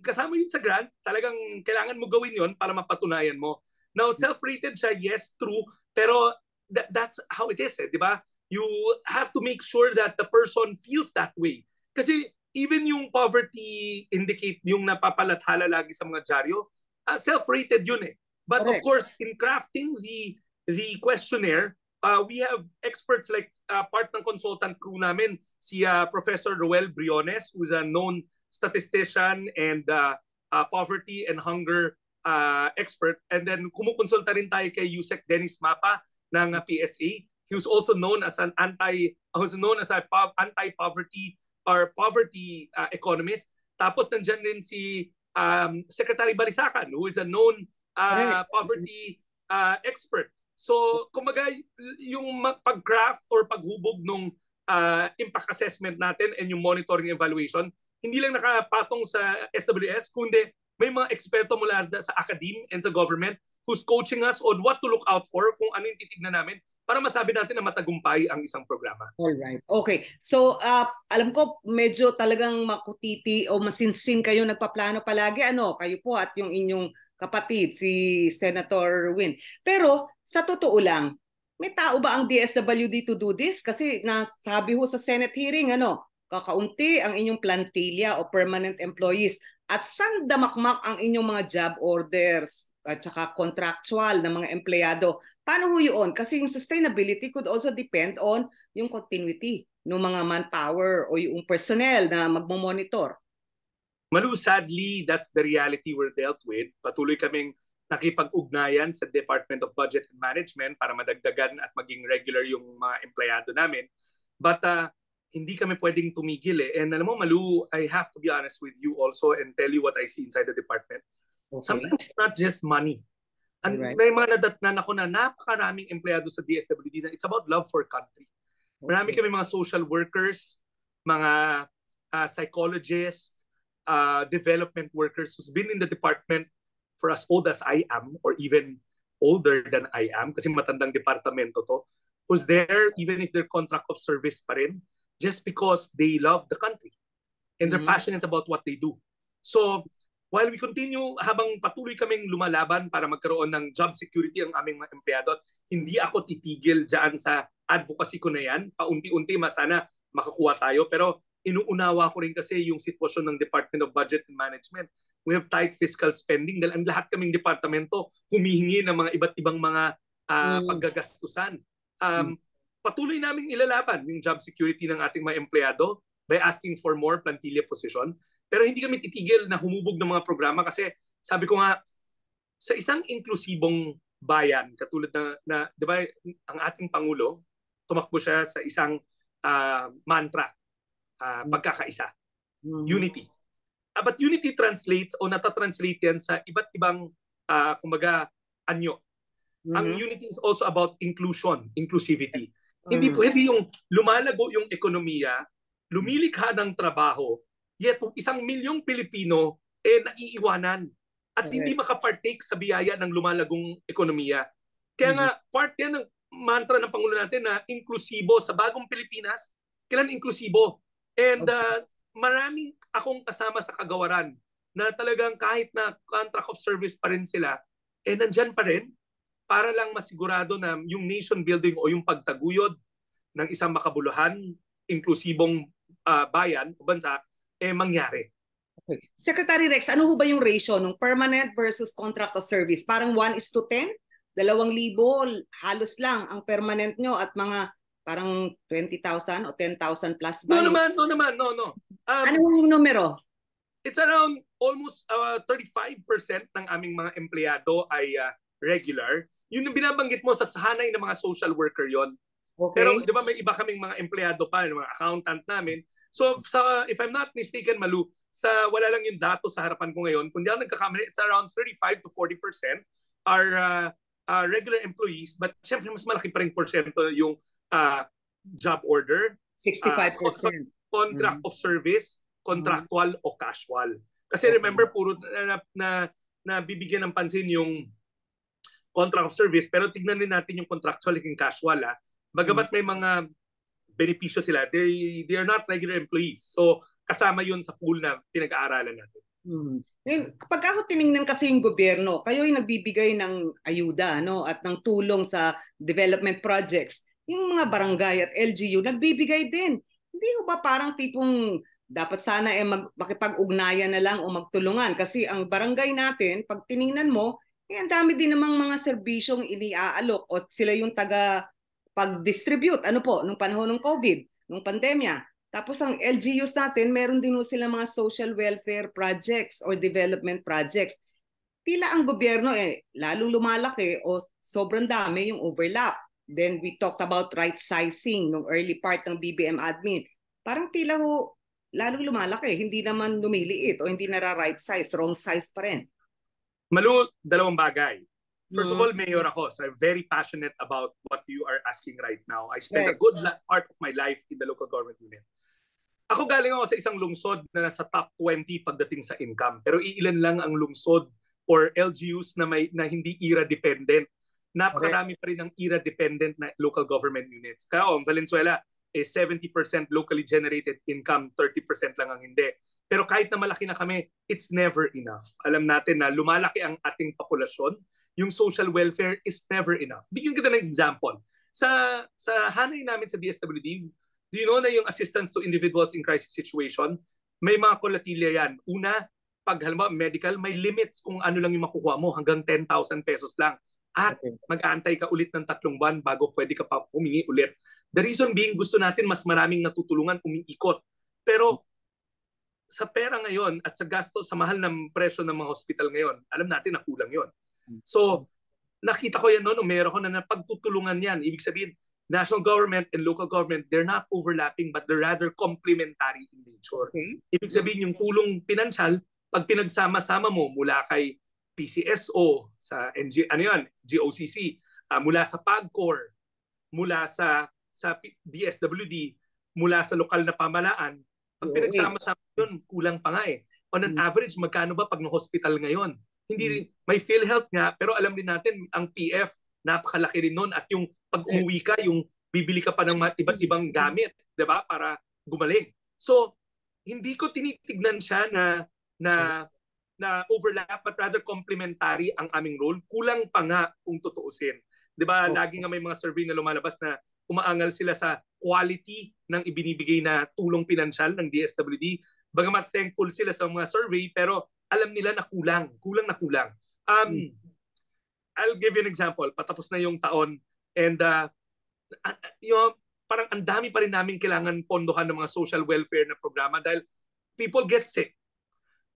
Kasama yun sa grant, talagang kailangan mo gawin yon para mapatunayan mo. Now, self-rated siya, yes, true, pero that's how it is, di ba? You have to make sure that the person feels that way. Kasi even yung poverty indicate, yung napapalathala lagi sa mga dyaryo, self-rated yun eh. But of course, in crafting the questionnaire, we have experts like part ng consultant crew namin, si Professor Roel Briones, who's a known statistician and poverty and hunger expert. And then kumukonsulta rin tayo kay Yusek Dennis Mapa ng PSA. He was also known as an anti-poverty or poverty economist. Tapos nandiyan rin si Secretary Balisacan, who is a known poverty expert. So, kumbaga, yung pag-craft or paghubog ng impact assessment natin and yung monitoring evaluation, hindi lang nakapatong sa SWS, kundi may mga eksperto mula sa academe and sa government who's coaching us on what to look out for, kung ano yung titignan namin para masabi natin na matagumpay ang isang programa. Alright. Okay. So, alam ko medyo talagang makutiti o masinsin kayo nagpaplano palagi. Kayo po at yung inyong kapatid, si Senator Win. Pero, sa totoo lang, may tao ba ang DSWD to do this? Kasi nasabi ho sa Senate hearing, kakaunti ang inyong plantilla o permanent employees at saan damakmak ang inyong mga job orders at saka contractual na mga empleyado. Paano ho yun? Kasi yung sustainability could also depend on yung continuity ng mga manpower o yung personnel na magmomonitor. Malu, sadly, that's the reality we're dealt with. Patuloy kaming nakipag-ugnayan sa Department of Budget and Management para madagdagan at maging regular yung mga empleyado namin. But hindi kami pwedeng tumigil eh. And alam mo, Malu, I have to be honest with you also and tell you what I see inside the department. Okay. Sometimes it's not just money. Alright. May mga nadatnan ako na napakaraming empleyado sa DSWD na it's about love for country. Marami Okay. kami mga social workers, mga psychologists, development workers who's been in the department for as old as I am or even older than I am kasi matandang departamento to, who's there even if they're contract of service pa rin just because they love the country and they're passionate about what they do. So while we continue, habang patuloy kaming lumalaban para magkaroon ng job security ang aming mga empleyado, hindi ako titigil dyan sa advocacy ko na yan. Paunti-unti, sana makakuha tayo. Pero inuunawa ko rin kasi yung sitwasyon ng Department of Budget and Management. We have tight fiscal spending dahil ang lahat kaming departamento humihingi ng mga iba't ibang mga paggagastusan. Patuloy naming ilalaban yung job security ng ating mga empleyado by asking for more plantilla position. Pero hindi kami titigil na humubog ng mga programa kasi sabi ko nga, sa isang inklusibong bayan, katulad na di ba, ang ating Pangulo, tumakbo siya sa isang mantra, pagkakaisa, unity. But unity translates o natatranslate yan sa iba't ibang, kumbaga, anyo. Ang unity is also about inclusion, inclusivity. Hindi pwede yung lumalago yung ekonomiya, lumilikha ng trabaho, yet 1 milyong Pilipino naiiwanan at hindi makapartake sa biyaya ng lumalagong ekonomiya. Kaya nga, part yan ng mantra ng Pangulo natin na inklusibo sa bagong Pilipinas, kailan inklusibo. And maraming akong kasama sa kagawaran na talagang kahit na contract of service pa rin sila, nandyan pa rin para lang masigurado na yung nation building o yung pagtaguyod ng isang makabuluhan, inklusibong bayan o bansa, mangyari. Okay. Secretary Rex, ano ho ba yung ratio ng permanent versus contract of service? Parang 1:10? 2,000 halos lang ang permanent nyo at mga parang 20,000 o 10,000 plus ba? No. Ano yung numero? It's around almost 35% ng aming mga empleyado ay regular. Yun yung binabanggit mo sa hanay ng mga social worker yon. Okay. Pero di ba may iba kaming mga empleyado pa, mga accountant namin. So if I'm not mistaken, Malu, wala lang yung dato sa harapan ko ngayon, kung di ako nagkakamali, it's around 35 to 40% are regular employees, but syempre mas malaki pa rin porsyento yung job order, 65%. contract of service, contractual o casual. Kasi remember, puro na bibigyan ng pansin yung contract of service, pero tignan din natin yung contractual at yung casual. Bagamat may mga benepisyo sila, they are not regular employees. So kasama yun sa pool na pinag-aaralan natin. Kapag ako tinignan kasi yung gobyerno, kayo yung nagbibigay ng ayuda at ng tulong sa development projects. Yung mga barangay at LGU, nagbibigay din. Hindi ho ba parang tipong dapat sana makipag-ugnayan na lang o magtulungan? Kasi ang barangay natin, pag tinignan mo, ang dami din namang mga serbisyong iniaalok o sila yung pag-distribute, nung panahon ng COVID, nung pandemya. Tapos ang LGUs natin, meron din sila mga social welfare projects or development projects. Tila ang gobyerno lalong lumalaki o sobrang dami yung overlap. Then we talked about right sizing nung early part ng BBM admin. Parang tila lalong lumalaki, hindi naman lumiliit o hindi nara-right size, wrong size pa rin. Malu, dalawang bagay. First of all, mayor ako, so I'm very passionate about what you are asking right now. I spent a good part of my life in the local government unit. Ako galing ako sa isang lungsod na nasa top 20 pagdating sa income. Pero iilan lang ang lungsod or LGUs na hindi IRA-dependent. Napakarami pa rin ang IRA-dependent na local government units. Kaya ang Valenzuela is 70% locally generated income, 30% lang ang hindi. Pero kahit na malaki na kami, it's never enough. Alam natin na lumalaki ang ating populasyon, yung social welfare is never enough. Bigyan kita ng example. Sa hanay namin sa DSWD, do you know na yung assistance to individuals in crisis situation, may mga kolatilya yan. Una, pag halimbawa medical, may limits kung ano lang yung makukuha mo, hanggang 10,000 pesos lang. At mag-aantay ka ulit ng 3 buwan bago pwede ka pa humingi ulit. The reason being, gusto natin mas maraming natutulungan umiikot. Pero sa pera ngayon at sa gasto, sa mahal ng presyo ng mga hospital ngayon, alam natin na kulang yon. So, nakita ko yan noon, meron ko na pagtutulungan yan. Ibig sabihin, national government and local government, they're not overlapping but they're rather complementary in nature. Ibig sabihin, yung tulong pinansyal, pag pinagsama-sama mo mula kay PCSO, sa GOCC, mula sa PAGCOR, mula sa DSWD, mula sa lokal na pamalaan. Pag pinagsama-sama yun, kulang pa nga eh. On an average, magkano ba pag na-hospital ngayon? Hindi, may PhilHealth nga, pero alam din natin, ang PF, napakalaki rin nun. At yung pag umuwi ka, yung bibili ka pa ng iba't ibang gamit, di ba? Para gumaling. So, hindi ko tinitignan siya na overlap, but rather complementary ang aming role. Kulang pa nga kung tutuusin. Di ba? Lagi nga may mga survey na lumalabas na umaangal sila sa quality ng ibinibigay na tulong pinansyal ng DSWD. Bagamat thankful sila sa mga survey, pero alam nila na kulang na kulang. I'll give you an example. Patapos na yung taon and parang ang dami pa rin namin kailangan pondohan ng mga social welfare na programa dahil people get sick.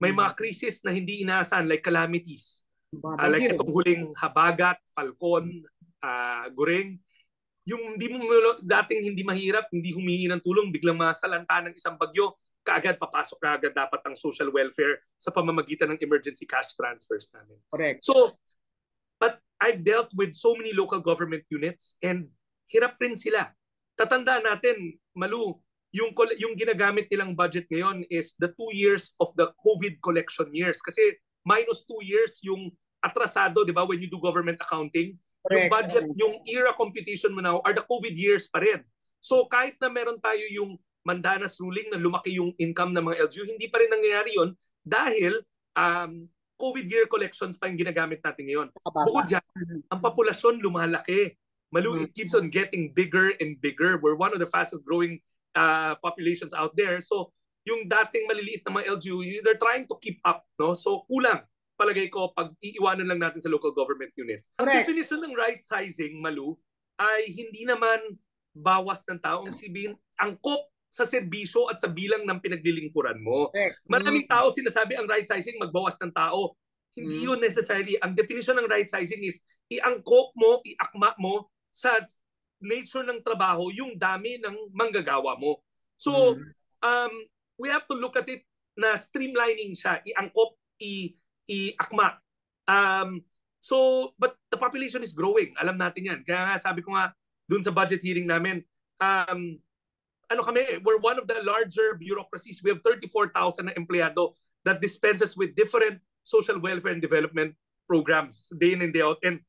May mga crisis na hindi inaasahan like calamities. Like itong huling Habagat, Falcon, Goring. Yung dating hindi mahirap, hindi humingi ng tulong, biglang masalanta ng isang bagyo, kaagad papasok kaagad dapat ang social welfare sa pamamagitan ng emergency cash transfers namin. Correct. So, but I've dealt with so many local government units and hirap rin sila. Tatandaan natin, Malu, yung ginagamit nilang budget ngayon is the 2 years of the COVID collection years. Kasi minus 2 years yung atrasado, di ba, when you do government accounting. Correct. Yung budget, yung era computation mo now are the COVID years pa rin. So kahit na meron tayo yung Mandanas ruling na lumaki yung income ng mga LGU, hindi pa rin nangyayari yun dahil COVID year collections pa yung ginagamit natin ngayon. Bukod dyan, ang populasyon lumalaki. Malu, it keeps on getting bigger and bigger. We're one of the fastest growing populations out there. So yung dating maliliit na mga LGU, they're trying to keep up. No? So kulang. Palagay ko, pag iiwanan lang natin sa local government units. Ang definition ng right sizing, Malu, ay hindi naman bawas ng tao. Ang sabihin, angkop sa serbisyo at sa bilang ng pinaglilingkuran mo. Maraming tao sinasabi ang right sizing, magbawas ng tao. Hindi yun necessarily. Ang definition ng right sizing is iangkop mo, iakma mo sa nature ng trabaho yung dami ng manggagawa mo. So, we have to look at it na streamlining siya. Iangkop, iakma. But the population is growing. Alam natin yan. Kaya nga sabi ko nga dun sa budget hearing namin, we're one of the larger bureaucracies. We have 34,000 na empleyado that dispenses with different social welfare and development programs day in and day out. And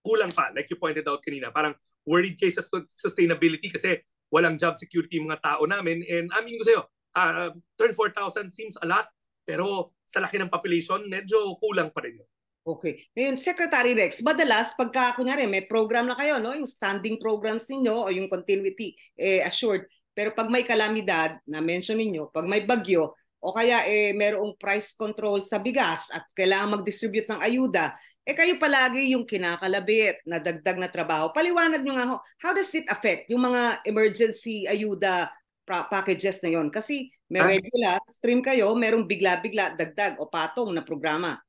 kulang pa, like you pointed out kanina. Parang worried kayo sa sustainability kasi walang job security yung mga tao namin. And amin ko sa'yo, 34,000 seems a lot. Pero sa laki ng population, medyo kulang pa rin yun. Okay. Ngayon, Secretary Rex, madalas pagka, kunyari, may program na kayo, no? Yung standing programs ninyo o yung continuity assured. Pero pag may kalamidad, na-mention ninyo, pag may bagyo, o kaya merong price control sa bigas at kailangan mag-distribute ng ayuda, kayo palagi yung kinakalabit na dagdag na trabaho. Paliwanag nyo nga ho, how does it affect yung mga emergency ayuda packages na yon? Kasi may regular stream kayo, merong bigla-bigla dagdag o patong na programa.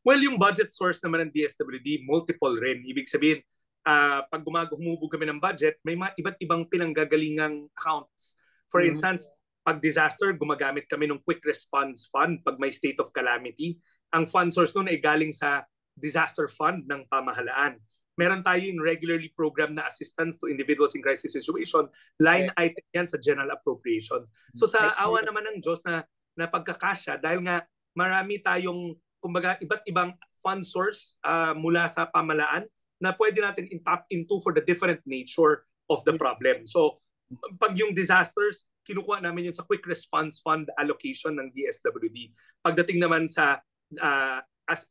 Well, yung budget source naman ng DSWD, multiple rin. Ibig sabihin, pag humubog kami ng budget, may mga iba't ibang pinanggagalingang accounts. For instance, pag disaster, gumagamit kami ng Quick Response Fund pag may state of calamity. Ang fund source nun ay galing sa disaster fund ng pamahalaan. Meron tayo yung regularly program na assistance to individuals in crisis situation. Line item yan sa general appropriations. So sa awa naman ng Diyos na pagkakasya, dahil nga marami tayong kumbaga iba't ibang fund source mula sa pamahalaan na pwede natin tap into for the different nature of the problem. So pag yung disasters, kinukuha namin yun sa Quick Response Fund allocation ng DSWD. Pagdating naman sa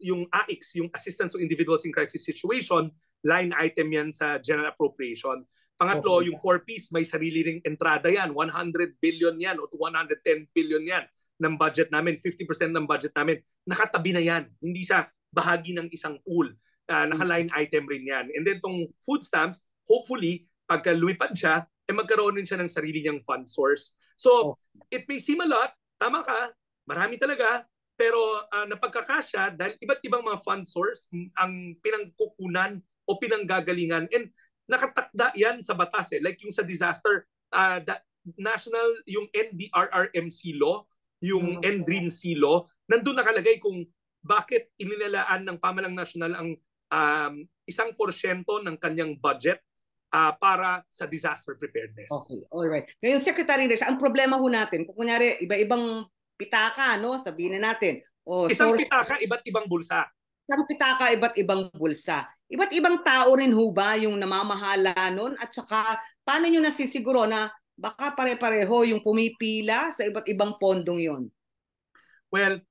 yung AICS, yung Assistance to Individuals in Crisis Situation, line item yan sa General Appropriation. Pangatlo, yung 4Ps, may sarili ring entrada yan. 100 billion yan o 110 billion yan ng budget namin. 50% ng budget namin. Nakatabi na yan. Hindi siya bahagi ng isang pool. Naka-line item rin yan. And then itong food stamps, hopefully, pagka lumipad siya, magkaroon rin siya ng sarili niyang fund source. So, it may seem a lot. Tama ka. Marami talaga. Pero napagkakasya dahil iba't ibang mga fund source ang pinangkukunan o pinanggagalingan. And nakatakda yan sa batas. Like yung sa disaster, national, yung NDRRMC law, yung NDRIMC law, nandun nakalagay kung bakit inilalaan ng Pamahalang Nasyonal ang 1% ng kanyang budget para sa disaster preparedness. Okay, all right. Ngayon, Secretary Rex, ang problema ho natin, kung kunyari, iba-ibang pitaka, no? Sabihin na natin. Isang pitaka, iba't ibang bulsa. Isang pitaka, iba't ibang bulsa. Iba't ibang tao rin ho ba yung namamahala nun? At saka, paano nyo nasisiguro na baka pare-pareho yung pumipila sa iba't ibang pondong yon? Well,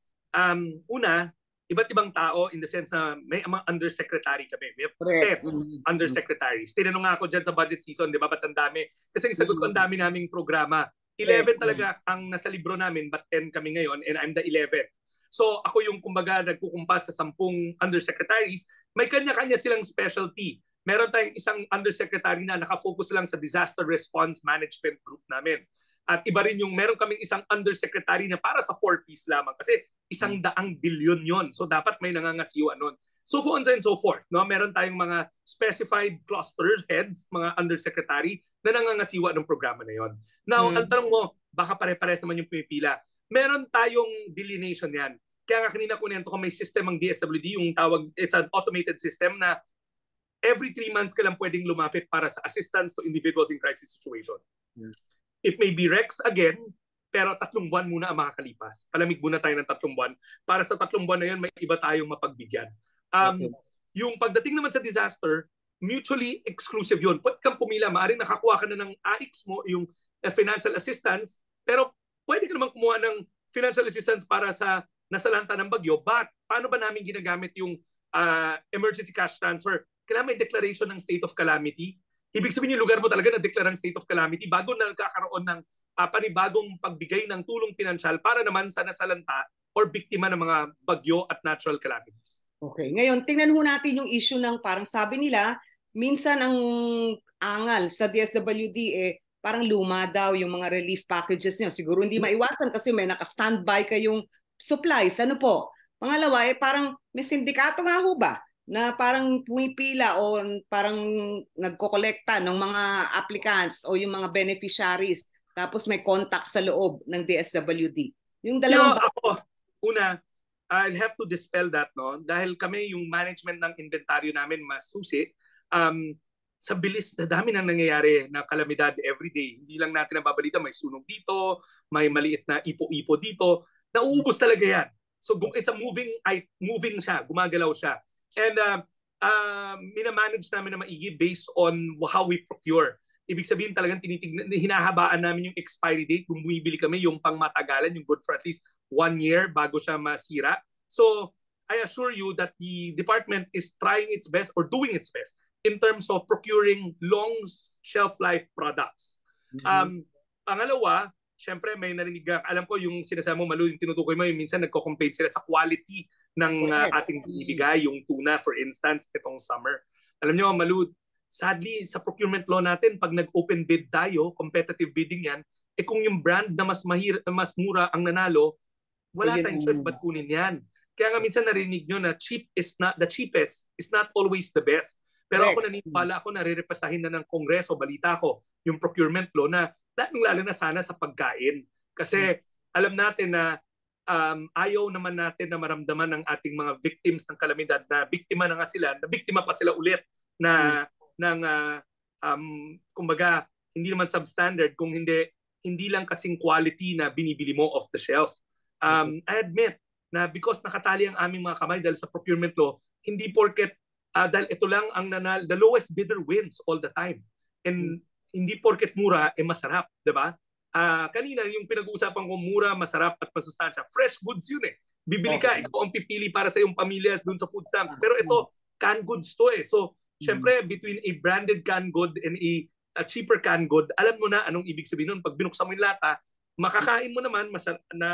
una, iba't ibang tao in the sense na may mga undersecretary kami. We have 10 undersecretaries. Tinanong nga ako dyan sa budget season, di ba? Ba't ang dami? Kasi ang sagot ko, ang dami naming programa. 11 talaga ang nasa libro namin, but 10 kami ngayon, and I'm the 11th. So ako yung kumbaga nagkukumpas sa 10 undersecretaries. May kanya-kanya silang specialty. Meron tayong isang undersecretary na nakafocus lang sa disaster response management group namin. At iba rin yung meron kaming isang undersecretary na para sa 4Ps lamang kasi 100 billion yon. So dapat may nangangasiwa nun. So on and so forth. No? Meron tayong mga specified cluster heads, mga undersecretary na nangangasiwa ng programa na yon. Now, ang tanong mo, baka pare-pares naman yung pumipila. Meron tayong delineation yan. Kaya nga kanina ko nento kung may system ang DSWD, yung tawag, it's an automated system na every 3 months ka lang pwedeng lumapit para sa assistance to individuals in crisis situation. It may be Rex again, pero 3 buwan muna ang makakalipas. Palamig muna tayo ng 3 buwan. Para sa 3 buwan na yun, may iba tayong mapagbigyan. Yung pagdating naman sa disaster, mutually exclusive yun. Pwede kang pumila, maaaring nakakuha ka na ng AIX mo, yung financial assistance, pero pwede ka naman kumuha ng financial assistance para sa nasalanta ng bagyo. But paano ba namin ginagamit yung emergency cash transfer? Kailangan may declaration ng state of calamity. Ibig sabihin yung lugar mo talaga na-declare ang state of calamity bago na nagkakaroon ng panibagong pagbigay ng tulong pinansyal para naman sa nasalanta or biktima ng mga bagyo at natural calamities. Okay. Ngayon, tingnan ho natin yung issue ng parang sabi nila, minsan ang angal sa DSWD parang luma daw yung mga relief packages niyo. Siguro hindi maiwasan kasi may naka-standby kayong supplies. Ano po? Pangalawa, parang may sindikato nga ho ba na parang pumipila o parang nagkokolekta ng mga applicants o yung mga beneficiaries tapos may contact sa loob ng DSWD. Yung dalawang ako, una, I'll have to dispel that, no? Dahil kami yung management ng inventaryo namin masusi, sa bilis na dami nang nangyayari na kalamidad every day. Hindi lang natin nababalita, may sunog dito, may maliit na ipo-ipo dito. Nauubos talaga yan. So it's a moving siya, gumagalaw siya. And minamanage namin na maigi based on how we procure. Ibig sabihin talagang hinahabaan namin yung expiry date. Kung bumibili kami yung pangmatagalan, yung good for at least 1 year bago siya masira. So I assure you that the department is trying its best or doing its best in terms of procuring long shelf life products. Pangalawa, syempre may narinig ka. Alam ko yung sinasabi mo, Malu, yung tinutukoy mo, yung minsan nagko-complain sila sa quality ng ating binibigay, yung tuna, for instance, itong summer. Alam nyo, Malu, sadly, sa procurement law natin, pag nag-open bid tayo, competitive bidding yan, kung yung brand na mas mura ang nanalo, wala tayong choice, ba't kunin yan? Kaya nga minsan narinig nyo na the cheapest is not always the best. Pero ako naniniwala ako na re-repasahin na ng Kongreso, balita ko, yung procurement law na lalo na sana sa pagkain. Kasi alam natin na ayaw naman natin na maramdaman ng ating mga victims ng kalamidad na biktima na nga sila, na biktima pa sila ulit na kumbaga hindi naman substandard kung hindi lang kasing quality na binibili mo off the shelf. I admit na because nakatali ang aming mga kamay dahil sa procurement law, hindi porket dahil ito lang ang the lowest bidder wins all the time. And hindi porket mura masarap, 'di ba? Kanina yung pinag-uusapan ko, mura, masarap at masustansya. Fresh goods yun Bibili ka, ikaw ang pipili para sa iyong pamilya dun sa food stamps. Pero ito, canned goods to So, syempre, between a branded canned good and a cheaper canned good, alam mo na anong ibig sabihin nun. Pag binuksan mo yung lata, makakain mo naman,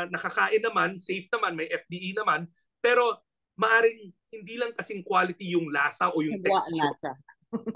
nakakain naman, safe naman, may FDE naman, pero maaring hindi lang kasing quality yung lasa o yung texture.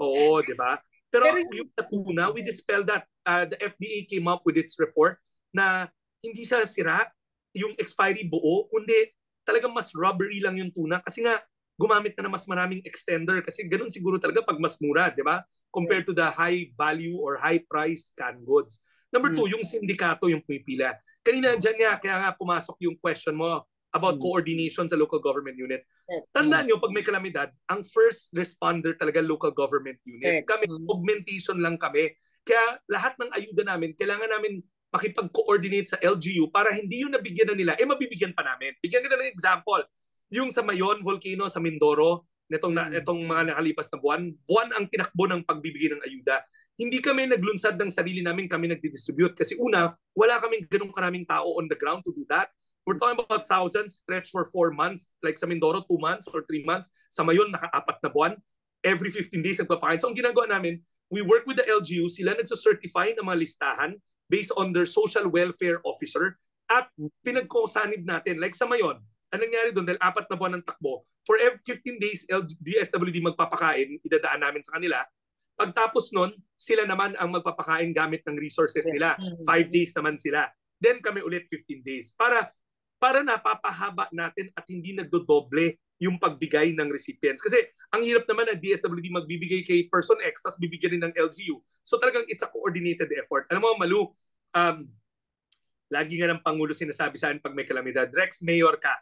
Oo, di ba? Pero yung tuna, we dispelled that. The FDA came up with its report na hindi siya sira, yung expiry buo, kundi talagang mas rubbery lang yung tuna kasi nga gumamit na mas maraming extender kasi ganun siguro talaga pag mas mura, di ba? Compared to the high value or high price canned goods. Number 2, yung sindikato yung pumipila. Kanina dyan nga, kaya nga pumasok yung question mo, about coordination sa local government units. Tandaan nyo, pag may kalamidad, ang first responder talaga local government unit. Kami, augmentation lang kami. Kaya lahat ng ayuda namin, kailangan namin makipag-coordinate sa LGU para hindi yung nabigyan na nila, mabibigyan pa namin. Bigyan kita ng example. Yung sa Mayon Volcano sa Mindoro, itong mga nakalipas na buwan ang tinakbo ng pagbibigay ng ayuda. Hindi kami naglunsad ng sarili namin, kami nagdidistribute. Kasi una, wala kaming ganung karaming tao on the ground to do that. We're talking about thousands stretched for 4 months. Like sa Mindoro, 2 months or 3 months. Sa Mayon, naka-4 na buwan. Every 15 days nagpapakain. So ang ginagawa namin, we work with the LGU. Sila nagsacertify ng mga listahan based on their social welfare officer. At pinagkusanib natin. Like sa Mayon, anong nangyari doon? Dahil 4 na buwan ng takbo, for every 15 days, DSWD magpapakain, idadaan namin sa kanila. Pagtapos nun, sila naman ang magpapakain gamit ng resources nila. 5 days naman sila. Then kami ulit 15 days. Para napapahaba natin at hindi nagdodoble yung pagbigay ng recipients. Kasi ang hirap naman na DSWD magbibigay kay person X, tapos bibigyan din ng LGU. So talagang it's a coordinated effort. Alam mo, Malu, lagi nga ng Pangulo sinasabi sa akin pag may kalamidad, Rex, mayor ka.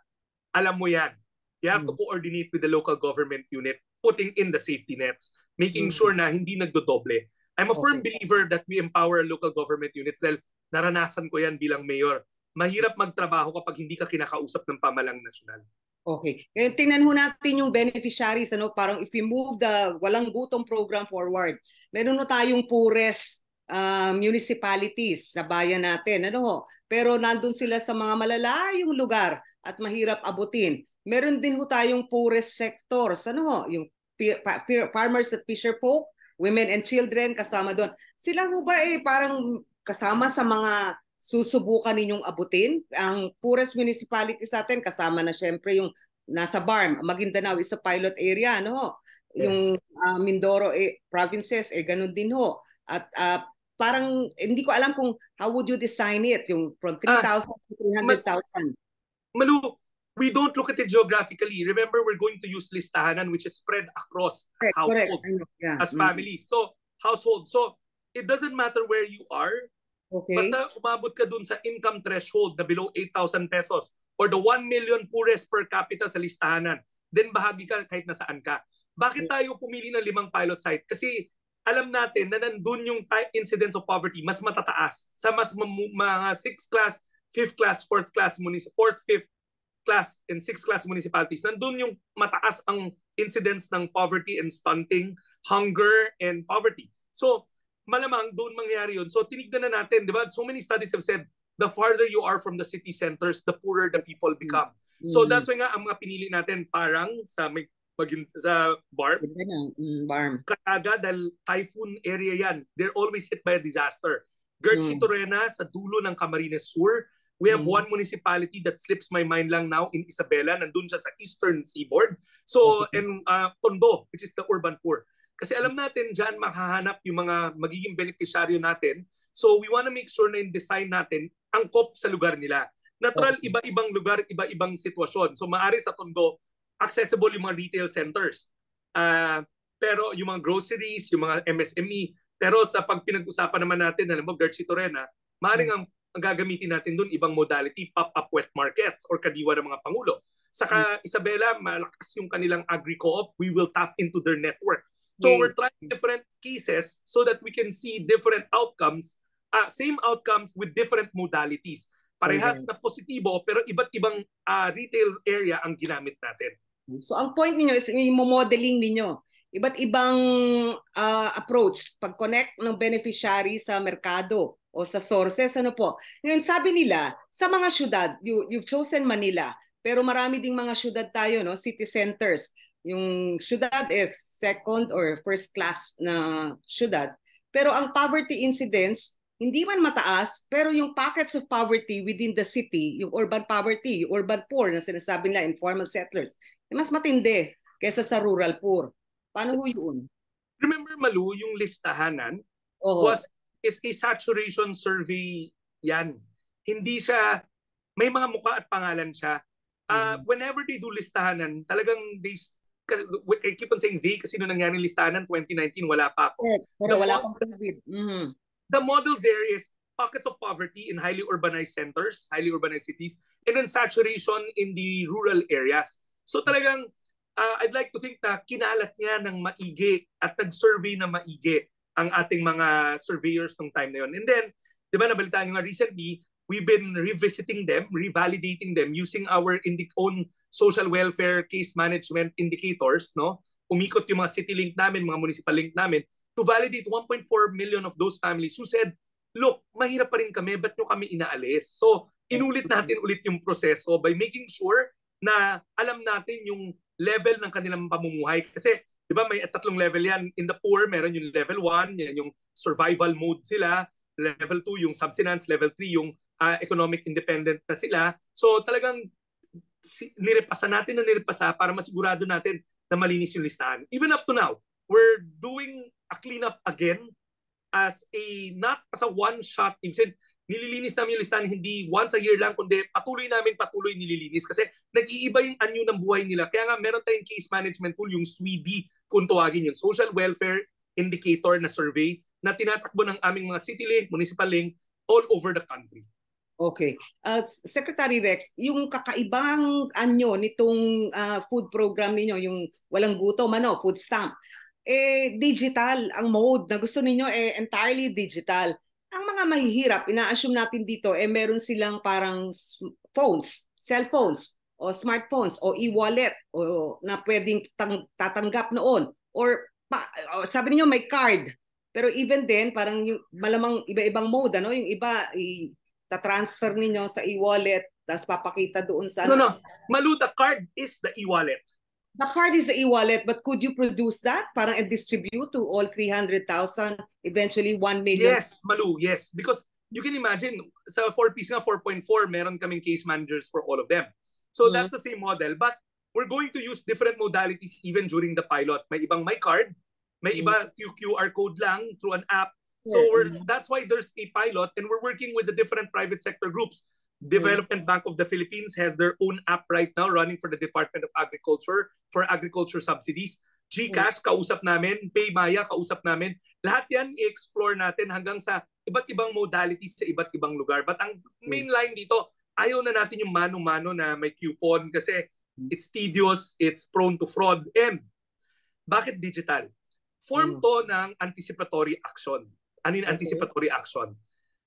Alam mo yan. You have to coordinate with the local government unit, putting in the safety nets, making sure na hindi nagdodoble. I'm a firm believer that we empower local government units dahil naranasan ko yan bilang mayor. Mahirap magtrabaho kapag hindi ka kinakausap ng pamalang nasyonal. Okay. Ngayon, tingnan ho natin yung beneficiaries. Parang if we move the Walang Gutom program forward, meron na tayong poorest municipalities sa bayan natin. Pero nandun sila sa mga malalayong lugar at mahirap abutin. Meron din ho tayong poorest sectors. Yung farmers at fisherfolk, women and children kasama doon. Sila ho ba parang kasama sa mga susubukan ninyong abutin? Ang poorest municipalities natin kasama na syempre yung nasa BARM. Maguindanao is a pilot area. Yung Mindoro provinces, ganun din ho. At parang hindi ko alam kung how would you design it, yung from 3,000 to 300,000. Malu, we don't look at it geographically. Remember, we're going to use listahanan which is spread across as household, as families. So, household. So, it doesn't matter where you are. Basta umabot ka dun sa income threshold na below 8,000 pesos or the 1 million poorest per capita sa listahanan, then bahagi ka kahit nasaan ka. Bakit tayo pumili ng 5 pilot site? Kasi alam natin na nandun yung incidence of poverty mas matataas sa mas mga 6th class, 5th class, 4th class, 4th, 5th class, and 6th class municipalities. Nandun yung mataas ang incidence ng poverty and stunting, hunger, and poverty. So, malamang doon mangyayari yun. So, tinignan na natin, di ba? So many studies have said, the farther you are from the city centers, the poorer the people become. So, that's why nga ang mga pinili natin parang sa BARM. Karaga dahil typhoon area yan. They're always hit by a disaster. Gertrude sa dulo ng Camarines Sur. We have one municipality that slips my mind lang now in Isabela. Nandun siya sa eastern seaboard. So, and Tondo, which is the urban poor. Kasi alam natin dyan makahanap yung mga magiging beneficiaryo natin. So, we want to make sure na yung design natin angkop sa lugar nila. Natural, iba-ibang lugar, iba-ibang sitwasyon. So, maari sa Tondo, accessible yung mga retail centers. Pero yung mga groceries, yung mga MSME. Pero sa pag pinag-usapan naman natin, alam mo, Gertrude Torrena, maaaring ang gagamitin natin doon ibang modality, pop-up wet markets or kadiwa ng mga pangulo. Saka Isabela, malakas yung kanilang agri-co-op. We will tap into their network. So we're trying different cases so that we can see different outcomes, same outcomes with different modalities. Parehas na positibo pero iba't ibang retail area ang ginamit natin. So ang point niyo is i-modeling niyo iba't ibang approach pag-connect ng beneficiary sa merkado o sa sources. Ngayon sabi nila sa mga syudad, you've chosen Manila, pero marami ding mga syudad tayo, city centers. Yung syudad is second or first class na syudad. Pero ang poverty incidence hindi man mataas, pero yung pockets of poverty within the city, yung urban poverty, yung urban poor na sinasabi nila, informal settlers, mas matindi kaysa sa rural poor. Paano ho yun? Remember, Malu, yung listahanan is a saturation survey yan. Hindi siya, may mga mukha at pangalan siya. Whenever they do listahanan, talagang I keep on saying they kasi nung nangyari listahanan 2019, wala pa ako. Pero wala pang COVID. The model there is pockets of poverty in highly urbanized centers, highly urbanized cities, and then saturation in the rural areas. So talagang I'd like to think na kinalat niya ng maigi at nag-survey na maigi ang ating mga surveyors nung time na yun. And then, di ba nabalitaan nyo nga recently, we've been revisiting them, revalidating them using our own social welfare case management indicators, no? Umikot yung mga city link namin, mga municipal link namin, to validate 1.4 million of those families who said, look, mahirap pa rin kami, ba't nyo kami inaalis? So, inulit natin ulit yung proseso by making sure na alam natin yung level ng kanilang pamumuhay. Kasi, di ba, may tatlong level yan. In the poor, meron yung level 1, yan yung survival mode sila. Level 2, yung subsistence. Level 3, yung economic independent na sila. So, talagang nirepasa natin na nirepasa para masigurado natin na malinis yung listahan. Even up to now, we're doing a cleanup again as not as a one-shot. Nililinis namin yung listahan hindi once a year lang, kundi patuloy nililinis kasi nag-iiba yung anyo ng buhay nila. Kaya nga meron tayong case management tool, yung SWIDI, kung tawagin yun, Social Welfare Indicator na survey na tinatakbo ng aming mga city link, municipal link, all over the country. Okay. Secretary Rex, yung kakaibang anyo nitong food program ninyo, yung walang gutom, food stamp, digital ang mode na gusto ninyo, entirely digital. Ang mga mahihirap, ina-assume natin dito, meron silang parang phones, cellphones, o smartphones, o e-wallet, o na pwedeng tatanggap noon. Or sabi niyo may card. Pero even then, parang yung malamang iba-ibang mode, yung iba ta-transfer ninyo sa e-wallet, tapos papakita doon sa... No. Malu, the card is the e-wallet. The card is the e-wallet, but could you produce that? Parang distribute to all 300,000, eventually 1 million? Yes, Malu, yes. Because you can imagine, sa 4Ps nga 4.4, meron kaming case managers for all of them. So that's the same model. But we're going to use different modalities even during the pilot. May ibang my card, may iba QR code lang through an app. So that's why there's a pilot and we're working with the different private sector groups. Development Bank of the Philippines has their own app right now running for the Department of Agriculture for agriculture subsidies. GCash, kausap namin. PayMaya, kausap namin. Lahat yan i-explore natin hanggang sa iba't ibang modalities sa iba't ibang lugar. But ang main line dito, ayaw na natin yung mano-mano na may coupon kasi it's tedious, it's prone to fraud. And bakit digital? Form to ng anticipatory action. Ano yung anticipatory action?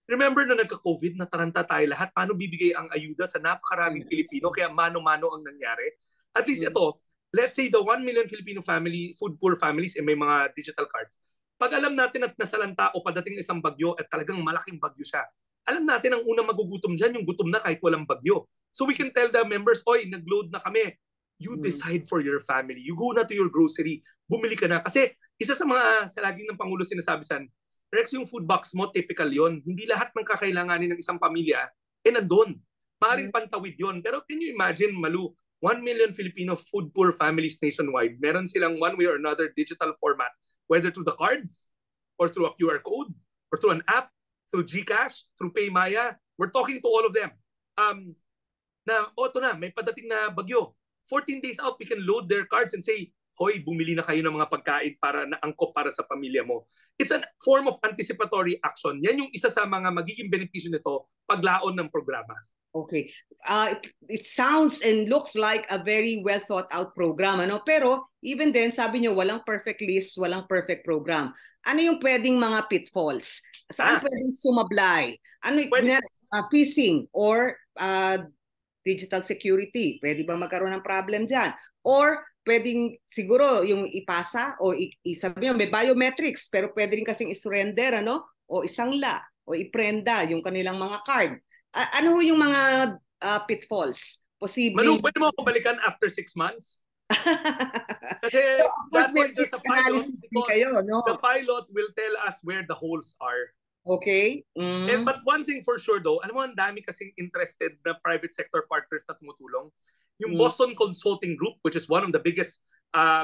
Remember na nagka-COVID, nataranta tayo lahat. Paano bibigay ang ayuda sa napakaraming Pilipino? Kaya mano-mano ang nangyari. At least ito, let's say the 1 million Filipino family, food poor families, may mga digital cards. Pag alam natin at nasalanta o padating isang bagyo at talagang malaking bagyo siya, alam natin ang unang magugutom dyan, yung gutom na kahit walang bagyo. So we can tell the members, oy, nag-load na kami. You decide for your family. You go na to your grocery. Bumili ka na. Kasi isa sa mga, sa laging ng Pangulo sinasabi san, Rex, yung food box mo, typical yon. Hindi lahat ng kakailanganin ng isang pamilya, nandun. Maaring pantawid yon. Pero can you imagine, Malu, 1 million Filipino food poor families nationwide, meron silang one way or another digital format, whether through the cards, or through a QR code, or through an app, through GCash, through PayMaya. We're talking to all of them. May padating na bagyo. 14 days out, we can load their cards and say, hoy, bumili na kayo ng mga pagkain para naangkop para sa pamilya mo. It's a form of anticipatory action. Yan yung isa sa mga magiging benepisyo nito paglaon ng programa. Okay. It sounds and looks like a very well thought out program. Pero even then, sabi nyo, walang perfect list, walang perfect program. Ano yung pwedeng mga pitfalls? Saan pwedeng sumablay? Phishing or digital security? Pwede bang magkaroon ng problem dyan? Or pwedeng siguro yung ipasa o sabi nyo, may biometrics pero pwede rin kasing isurrender o isangla o iprenda yung kanilang mga card. Ano yung mga pitfalls? Posible. Manu, pwede mo ako balikan after 6 months? Kasi that's why there's a pilot because the pilot will tell us where the holes are. Okay. But one thing for sure though, alam mo, ang dami kasing interested na private sector partners na tumutulong. Yung Boston Consulting Group, which is one of the biggest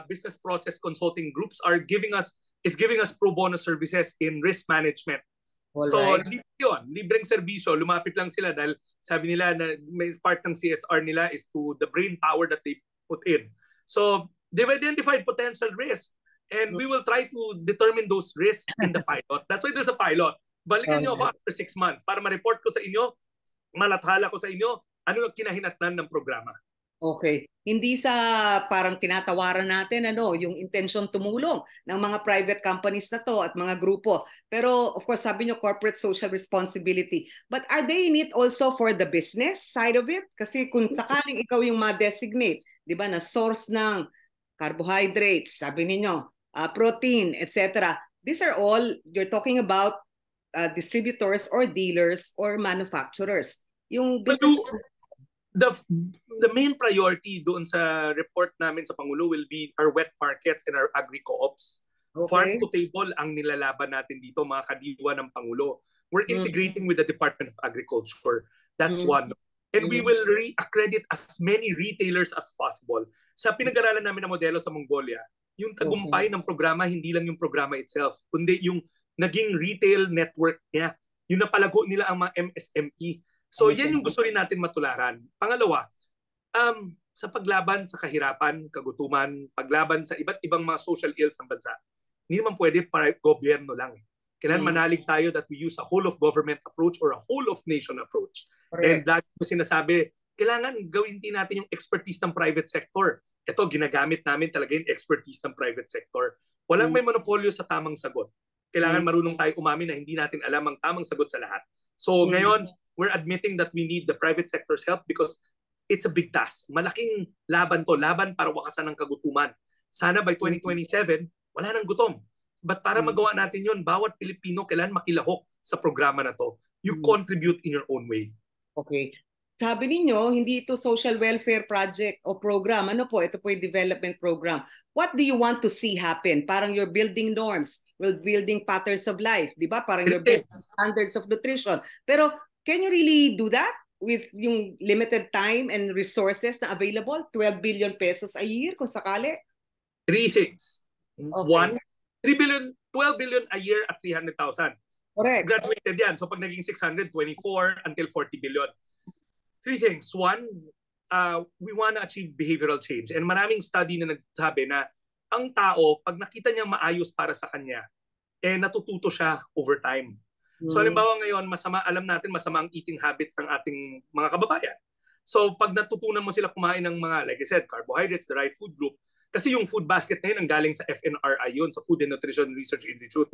business process consulting groups, is giving us pro bono services in risk management. So, libreng serbisyo, lumapit lang sila dahil sabi nila na may part ng CSR nila is to the brain power that they put in. So, they've identified potential risks and we will try to determine those risks in the pilot. That's why there's a pilot. Balikan niyo ako after 6 months para ma-report ko sa inyo, malathala ko sa inyo, ano ang kinahinatnan ng programa. Okay. Hindi sa parang tinatawaran natin yung intention tumulong ng mga private companies na to at mga grupo. Pero of course, sabi nyo corporate social responsibility. But are they in it also for the business side of it? Kasi kung sakaling ikaw yung ma-designate, 'di ba, na source ng carbohydrates, sabi niyo, protein, etc. These are all you're talking about distributors or dealers or manufacturers. Yung business the main priority doon sa report namin sa Pangulo will be our wet markets and our agri-co-ops. Okay. Farm to table ang nilalaban natin dito, mga kadiwa ng Pangulo. We're integrating with the Department of Agriculture. That's one. And we will re-accredit as many retailers as possible. Sa pinag-aralan namin na modelo sa Mongolia, yung tagumpay ng programa, hindi lang yung programa itself, kundi yung naging retail network niya. Yung napalago nila ang mga MSME. So yan yung gusto rin natin matularan. Pangalawa, sa paglaban sa kahirapan, kagutuman, paglaban sa iba't ibang mga social ills ng bansa, hindi naman pwede para gobyerno lang. Kailangan manalig tayo that we use a whole of government approach or a whole of nation approach. Correct. And lagi ko sinasabi, kailangan gawin din natin yung expertise ng private sector. Ito, ginagamit namin talaga yung expertise ng private sector. Walang may monopolyo sa tamang sagot. Kailangan marunong tayo umamin na hindi natin alam ang tamang sagot sa lahat. So ngayon, we're admitting that we need the private sector's help because it's a big task. Malaking laban to, laban para wakasan ng kagutuman. Sana by 2027, wala nang gutom. But para magawa natin yun, bawat Pilipino kailangan makilahok sa programa na to. You contribute in your own way. Okay. Sabi ninyo, hindi ito social welfare project o program. Ano po? Ito po yung development program. What do you want to see happen? Parang you're building norms, you're building patterns of life, di ba? Parang you're building standards of nutrition. Pero can you really do that with yung limited time and resources na available? 12 billion pesos a year kung sakali? 3 things. Okay. One, 12 billion a year at 300,000. Correct. Graduated yan. So pag naging 624 until 40 billion. 3 things. One, we want to achieve behavioral change. And maraming study na nagsabi na ang tao, pag nakita niya maayos para sa kanya, natututo siya over time. So halimbawa ngayon, alam natin masama ang eating habits ng ating mga kababayan. So pag natutunan mo sila kumain ng mga, like I said, carbohydrates, the right food group, kasi yung food basket na yun ang galing sa FNRI yun, sa Food and Nutrition Research Institute.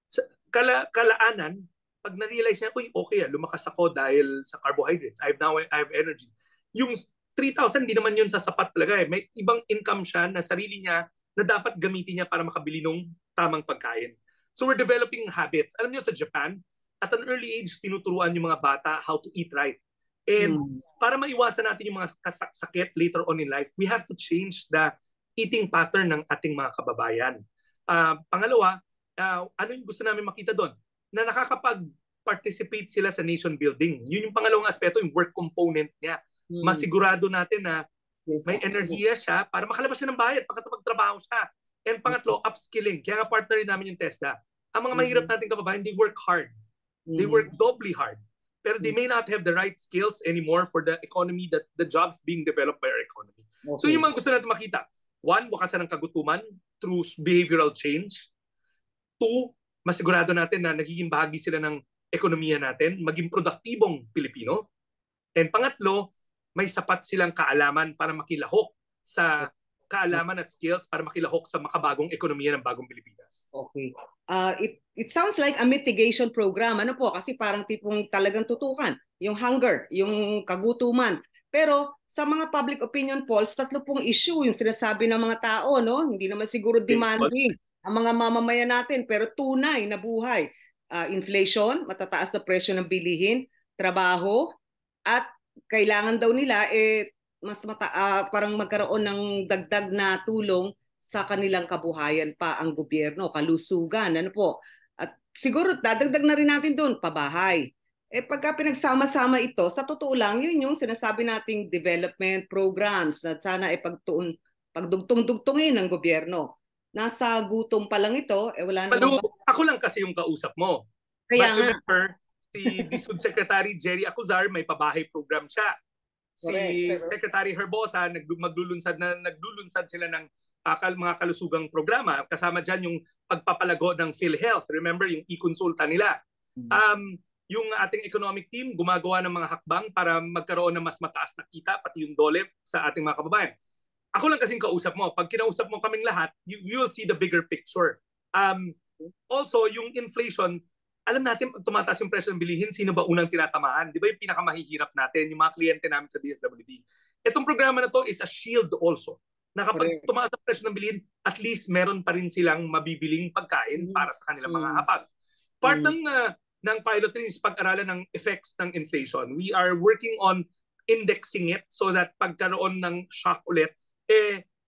Sa kalaanan, pag na-realize niya, uy, okay, lumakas ako dahil sa carbohydrates. I have energy. Yung 3,000, di naman yun sa sapat talaga. May ibang income siya na sarili niya na dapat gamitin niya para makabili ng tamang pagkain. So we're developing habits. Alam niyo sa Japan, at an early age, tinuturuan yung mga bata how to eat right. And para maiwasan natin yung mga sakit later on in life, we have to change the eating pattern ng ating mga kababayan. Pangalawa, ano yung gusto namin makita doon? Na nakakapag-participate sila sa nation building. Yun yung pangalawang aspeto, yung work component niya. Masigurado natin na may enerhiya siya para makalabas siya ng bahay at makapagtrabaho siya. And pangatlo, upskilling. Kaya nga partner rin namin yung TESDA. Ang mga mahirap nating kababayan, they work hard. They work doubly hard. Pero they may not have the right skills anymore for the economy, that the jobs being developed by our economy. Okay. So yung mga gusto natin makita. One, wakasan ng kagutuman through behavioral change. Two, masigurado natin na nagiging bahagi sila ng ekonomiya natin, maging produktibong Pilipino. And pangatlo, may sapat silang kaalaman para makilahok sa kaalaman at skills para makilahok sa makabagong ekonomiya ng bagong Pilipinas. Okay. It sounds like a mitigation program. Ano po? Kasi parang tipong talagang tutukan. Yung hunger, yung kagutuman. Pero sa mga public opinion polls, 3 pong issue yung sinasabi ng mga tao, no? Hindi naman siguro demanding ang mga mamamayan natin, pero tunay na buhay. Inflation, matataas na presyo ng bilihin, trabaho, at kailangan daw nila parang magkaroon ng dagdag na tulong sa kanilang kabuhayan pa ang gobyerno, kalusugan, ano po. At siguro dadagdag na rin natin doon, pabahay. Pagka pinagsama-sama ito, sa totoo lang, yun yung sinasabi nating development programs na sana pagdugtong-dugtungin ng gobyerno. Nasa gutom pa lang ito, wala naman. Ako lang kasi yung kausap mo. Kaya but remember, si DSUD Secretary Jerry Acuzar, may pabahay program siya. Si Secretary Herbosa, naglulunsad sila ng mga kalusugang programa. Kasama dyan yung pagpapalago ng PhilHealth. Remember, yung e-consulta nila. Yung ating economic team gumagawa ng mga hakbang para magkaroon ng mas mataas na kita, pati yung DOLE sa ating mga kababayan. Ako lang kasing kausap mo. Pag kinausap mo kaming lahat, you will see the bigger picture. Also, yung inflation, alam natin pag tumataas yung presyo ng bilihin, sino ba unang tinatamaan? Di ba yung pinakamahihirap natin, yung mga kliyente namin sa DSWD. Itong programa na to is a shield also. Na kapag tumaas ang presyo ng bilihin, at least meron pa rin silang mabibiling pagkain para sa kanilang mga hapag. Part ng pilot rin is pag-aralan ng effects ng inflation. We are working on indexing it so that pagkaroon ng shock ulit,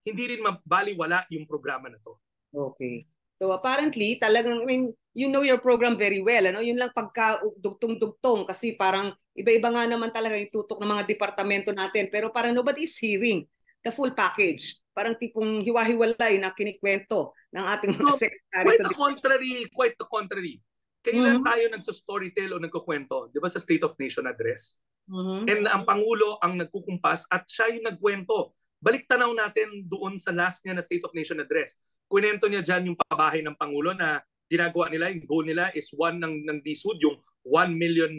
hindi rin mabaliwala yung programa na to. Okay. So apparently, talagang, I mean, you know your program very well. Ano? Yun lang pagka-dugtong-dugtong kasi parang iba-iba nga naman talaga yung tutok ng mga departamento natin. Pero parang nobody is hearing the full package. Parang tipong hiwa-hiwalay na kinikwento ng ating mga secretary. Quite the contrary. Kailan tayo nagsa-storytell o nagkukwento? Di ba sa State of Nation Address? And ang Pangulo ang nagkukumpas at siya yung nagkwento. Balik tanaw natin doon sa last niya na State of Nation Address. Kwento niya dyan yung pabahay ng Pangulo na ginagawa nila, yung goal nila is one ng DSUD, yung 1 million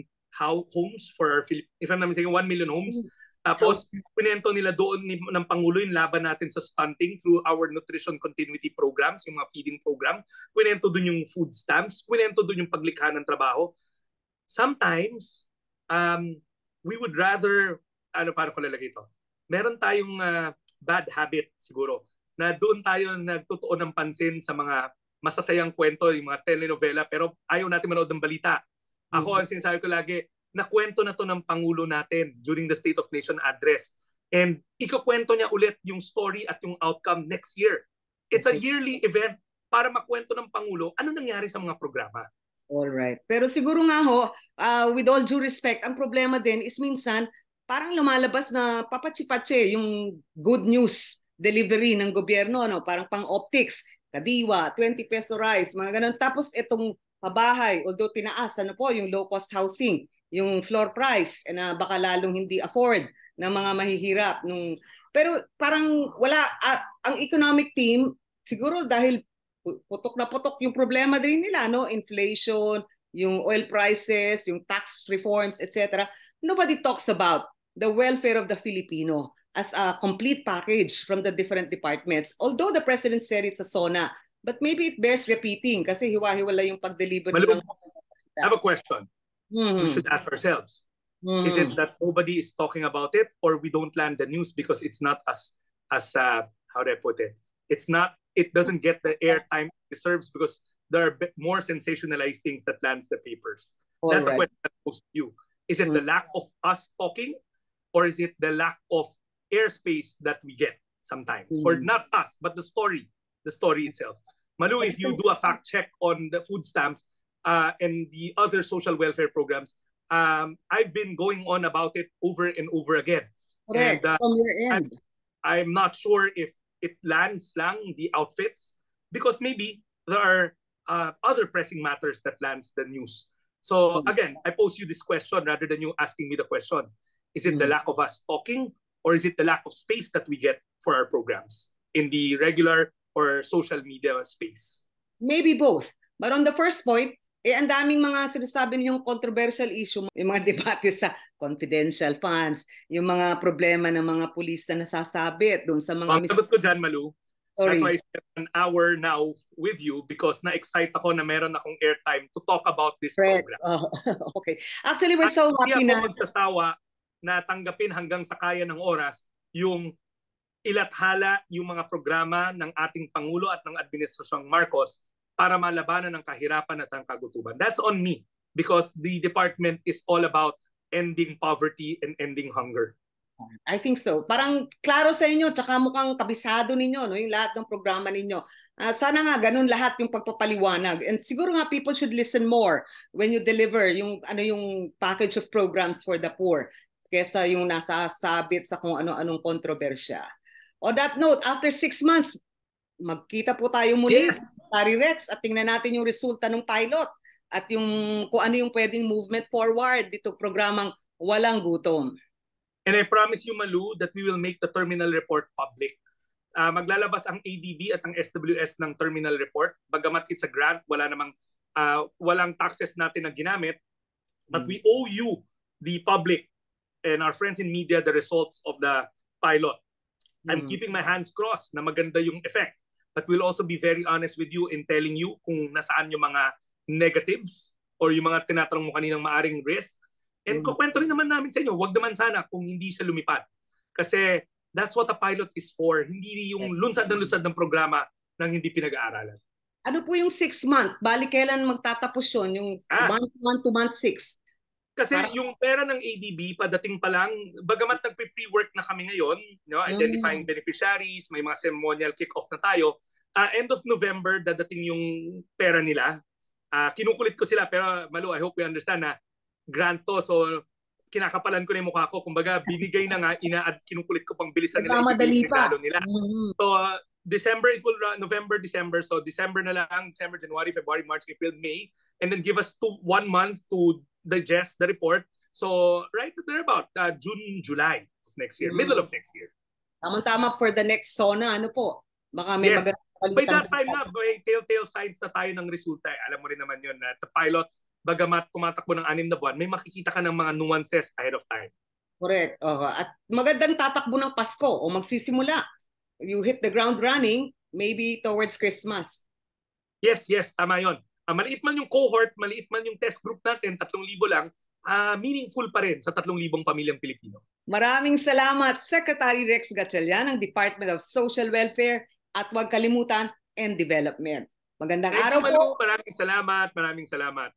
homes for if I'm not mistaken, 1 million homes. Tapos, kwento nila doon ng Pangulo yung laban natin sa stunting through our nutrition continuity programs, yung mga feeding program. Kwento doon yung food stamps. Kwento doon yung paglikha ng trabaho. Sometimes, we would rather, paano ko lalagay ito? Meron tayong bad habit siguro na doon tayo nagtutuon ng pansin sa mga masasayang kwento, yung mga telenovela, pero ayaw natin manood ng balita. Ako, ang sinasabi ko lagi, nakwento na to ng Pangulo natin during the State of Nation Address. And ikukwento niya ulit yung story at yung outcome next year. It's a yearly event para makwento ng Pangulo ano nangyari sa mga programa. Alright. Pero siguro nga ho, with all due respect, ang problema din is minsan parang lumalabas na papatsi-patsi yung good news delivery ng gobyerno, no? Parang pang-optics, kadiwa, 20 peso rice, mga ganun. Tapos itong pabahay, although tinaas, yung low-cost housing, yung floor price na baka lalong hindi afford ng mga mahihirap. Pero parang wala, ang economic team, siguro dahil putok na putok yung problema din nila, no? Inflation, yung oil prices, yung tax reforms, etc. Nobody talks about the welfare of the Filipino as a complete package from the different departments. Although the President said it's a SONA, but maybe it bears repeating kasi hiwa-hiwala yung pag-deliver. I have a question. We should ask ourselves. Is it that nobody is talking about it, or we don't land the news because it's not as how do I put it? It doesn't get the airtime it deserves because there are more sensationalized things that lands the papers. That's a question that goes to you. Is it the lack of us talking, or is it the lack of airspace that we get sometimes? Or not us, but the story itself. Malu, if you do a fact check on the food stamps, and the other social welfare programs, I've been going on about it over and over again. Correct. And from your end. I'm not sure if it lands lang the outfits because maybe there are other pressing matters that lands the news. So again, I pose you this question rather than you asking me the question. Is it the lack of us talking, or is it the lack of space that we get for our programs in the regular or social media space? Maybe both. But on the first point, ang daming mga sinasabi niyong controversial issue, yung mga debate sa confidential funds, yung mga problema ng mga pulis na nasasabit doon sa mga... Sagot ko dyan, Malu. Sorry. That's why I spent an hour now with you because na-excite ako na meron akong airtime to talk about this program. Okay. Actually, we're so happy na... Hindi ako magsasawa na tanggapin hanggang sa kaya ng oras yung ilathala yung mga programa ng ating Pangulo at ng Administrasyong Marcos para malabanan ang kahirapan at ang kagutuman. That's on me because the department is all about ending poverty and ending hunger. I think so. Parang klaro sa inyo, tsaka mukhang kabisado ninyo, no, yung lahat ng programa ninyo. Sana nga ganun lahat yung pagpapaliwanag. And siguro nga people should listen more when you deliver yung package of programs for the poor kesa yung nasasabit sa kung ano-anong kontrobersya. On that note, after 6 months, magkita po tayo muli sa Rex at tingnan natin yung resulta ng pilot at yung kung ano yung pwedeng movement forward dito programang Walang Gutom. And I promise you, Malu, that we will make the terminal report public. Maglalabas ang ADB at ang SWS ng terminal report. Bagamat it's a grant, wala namang walang taxes natin na ginamit, but we owe you, the public, and our friends in media, the results of the pilot. I'm keeping my hands crossed na maganda yung effect. But we'll also be very honest with you in telling you kung nasaan yung mga negatives or yung mga tinatanong mo kaninang maaring risk. And kukwento rin naman namin sa inyo, wag naman sana kung hindi siya lumipad. Kasi that's what a pilot is for. Hindi yung lunsad ng programa ng hindi pinag-aaralan. Ano po yung 6-month? Bali kailan magtatapos yun? Yung month 1 to month 6? Kasi yung pera ng ADB, padating pa lang, bagamat nagpe-pre-work na kami ngayon, identifying beneficiaries, may mga ceremonial kick-off na tayo, end of November, dadating yung pera nila. Kinukulit ko sila, pero Malu, I hope you understand na grant to, so kinakapalan ko na yung mukha ko. Kumbaga, binigay na nga, kinukulit ko pang bilisan nila, madali pa. Nila. So, December, it will run, November, December. So, December na lang, December, January, February, March, April, May. And then give us 1 month to digest the report. So, right there about June, July of next year, middle of next year. Tamang-tama for the next SONA, ano po? Baka may magandang palitan. By that time na, by telltale signs na tayo ng resulta. Alam mo rin naman yun na the pilot, bagamat tumatakbo ng 6 na buwan, may makikita ka ng mga nuances ahead of time. Correct. At magandang tatakbo ng Pasko o magsisimula. You hit the ground running, maybe towards Christmas. Yes, tama yun. Maliit man yung cohort, maliit man yung test group natin, 3,000 lang, meaningful pa rin sa 3,000 pamilyang Pilipino. Maraming salamat, Secretary Rex Gatchalian ng Department of Social Welfare at huwag kalimutan and Development. Magandang araw po. Maraming salamat.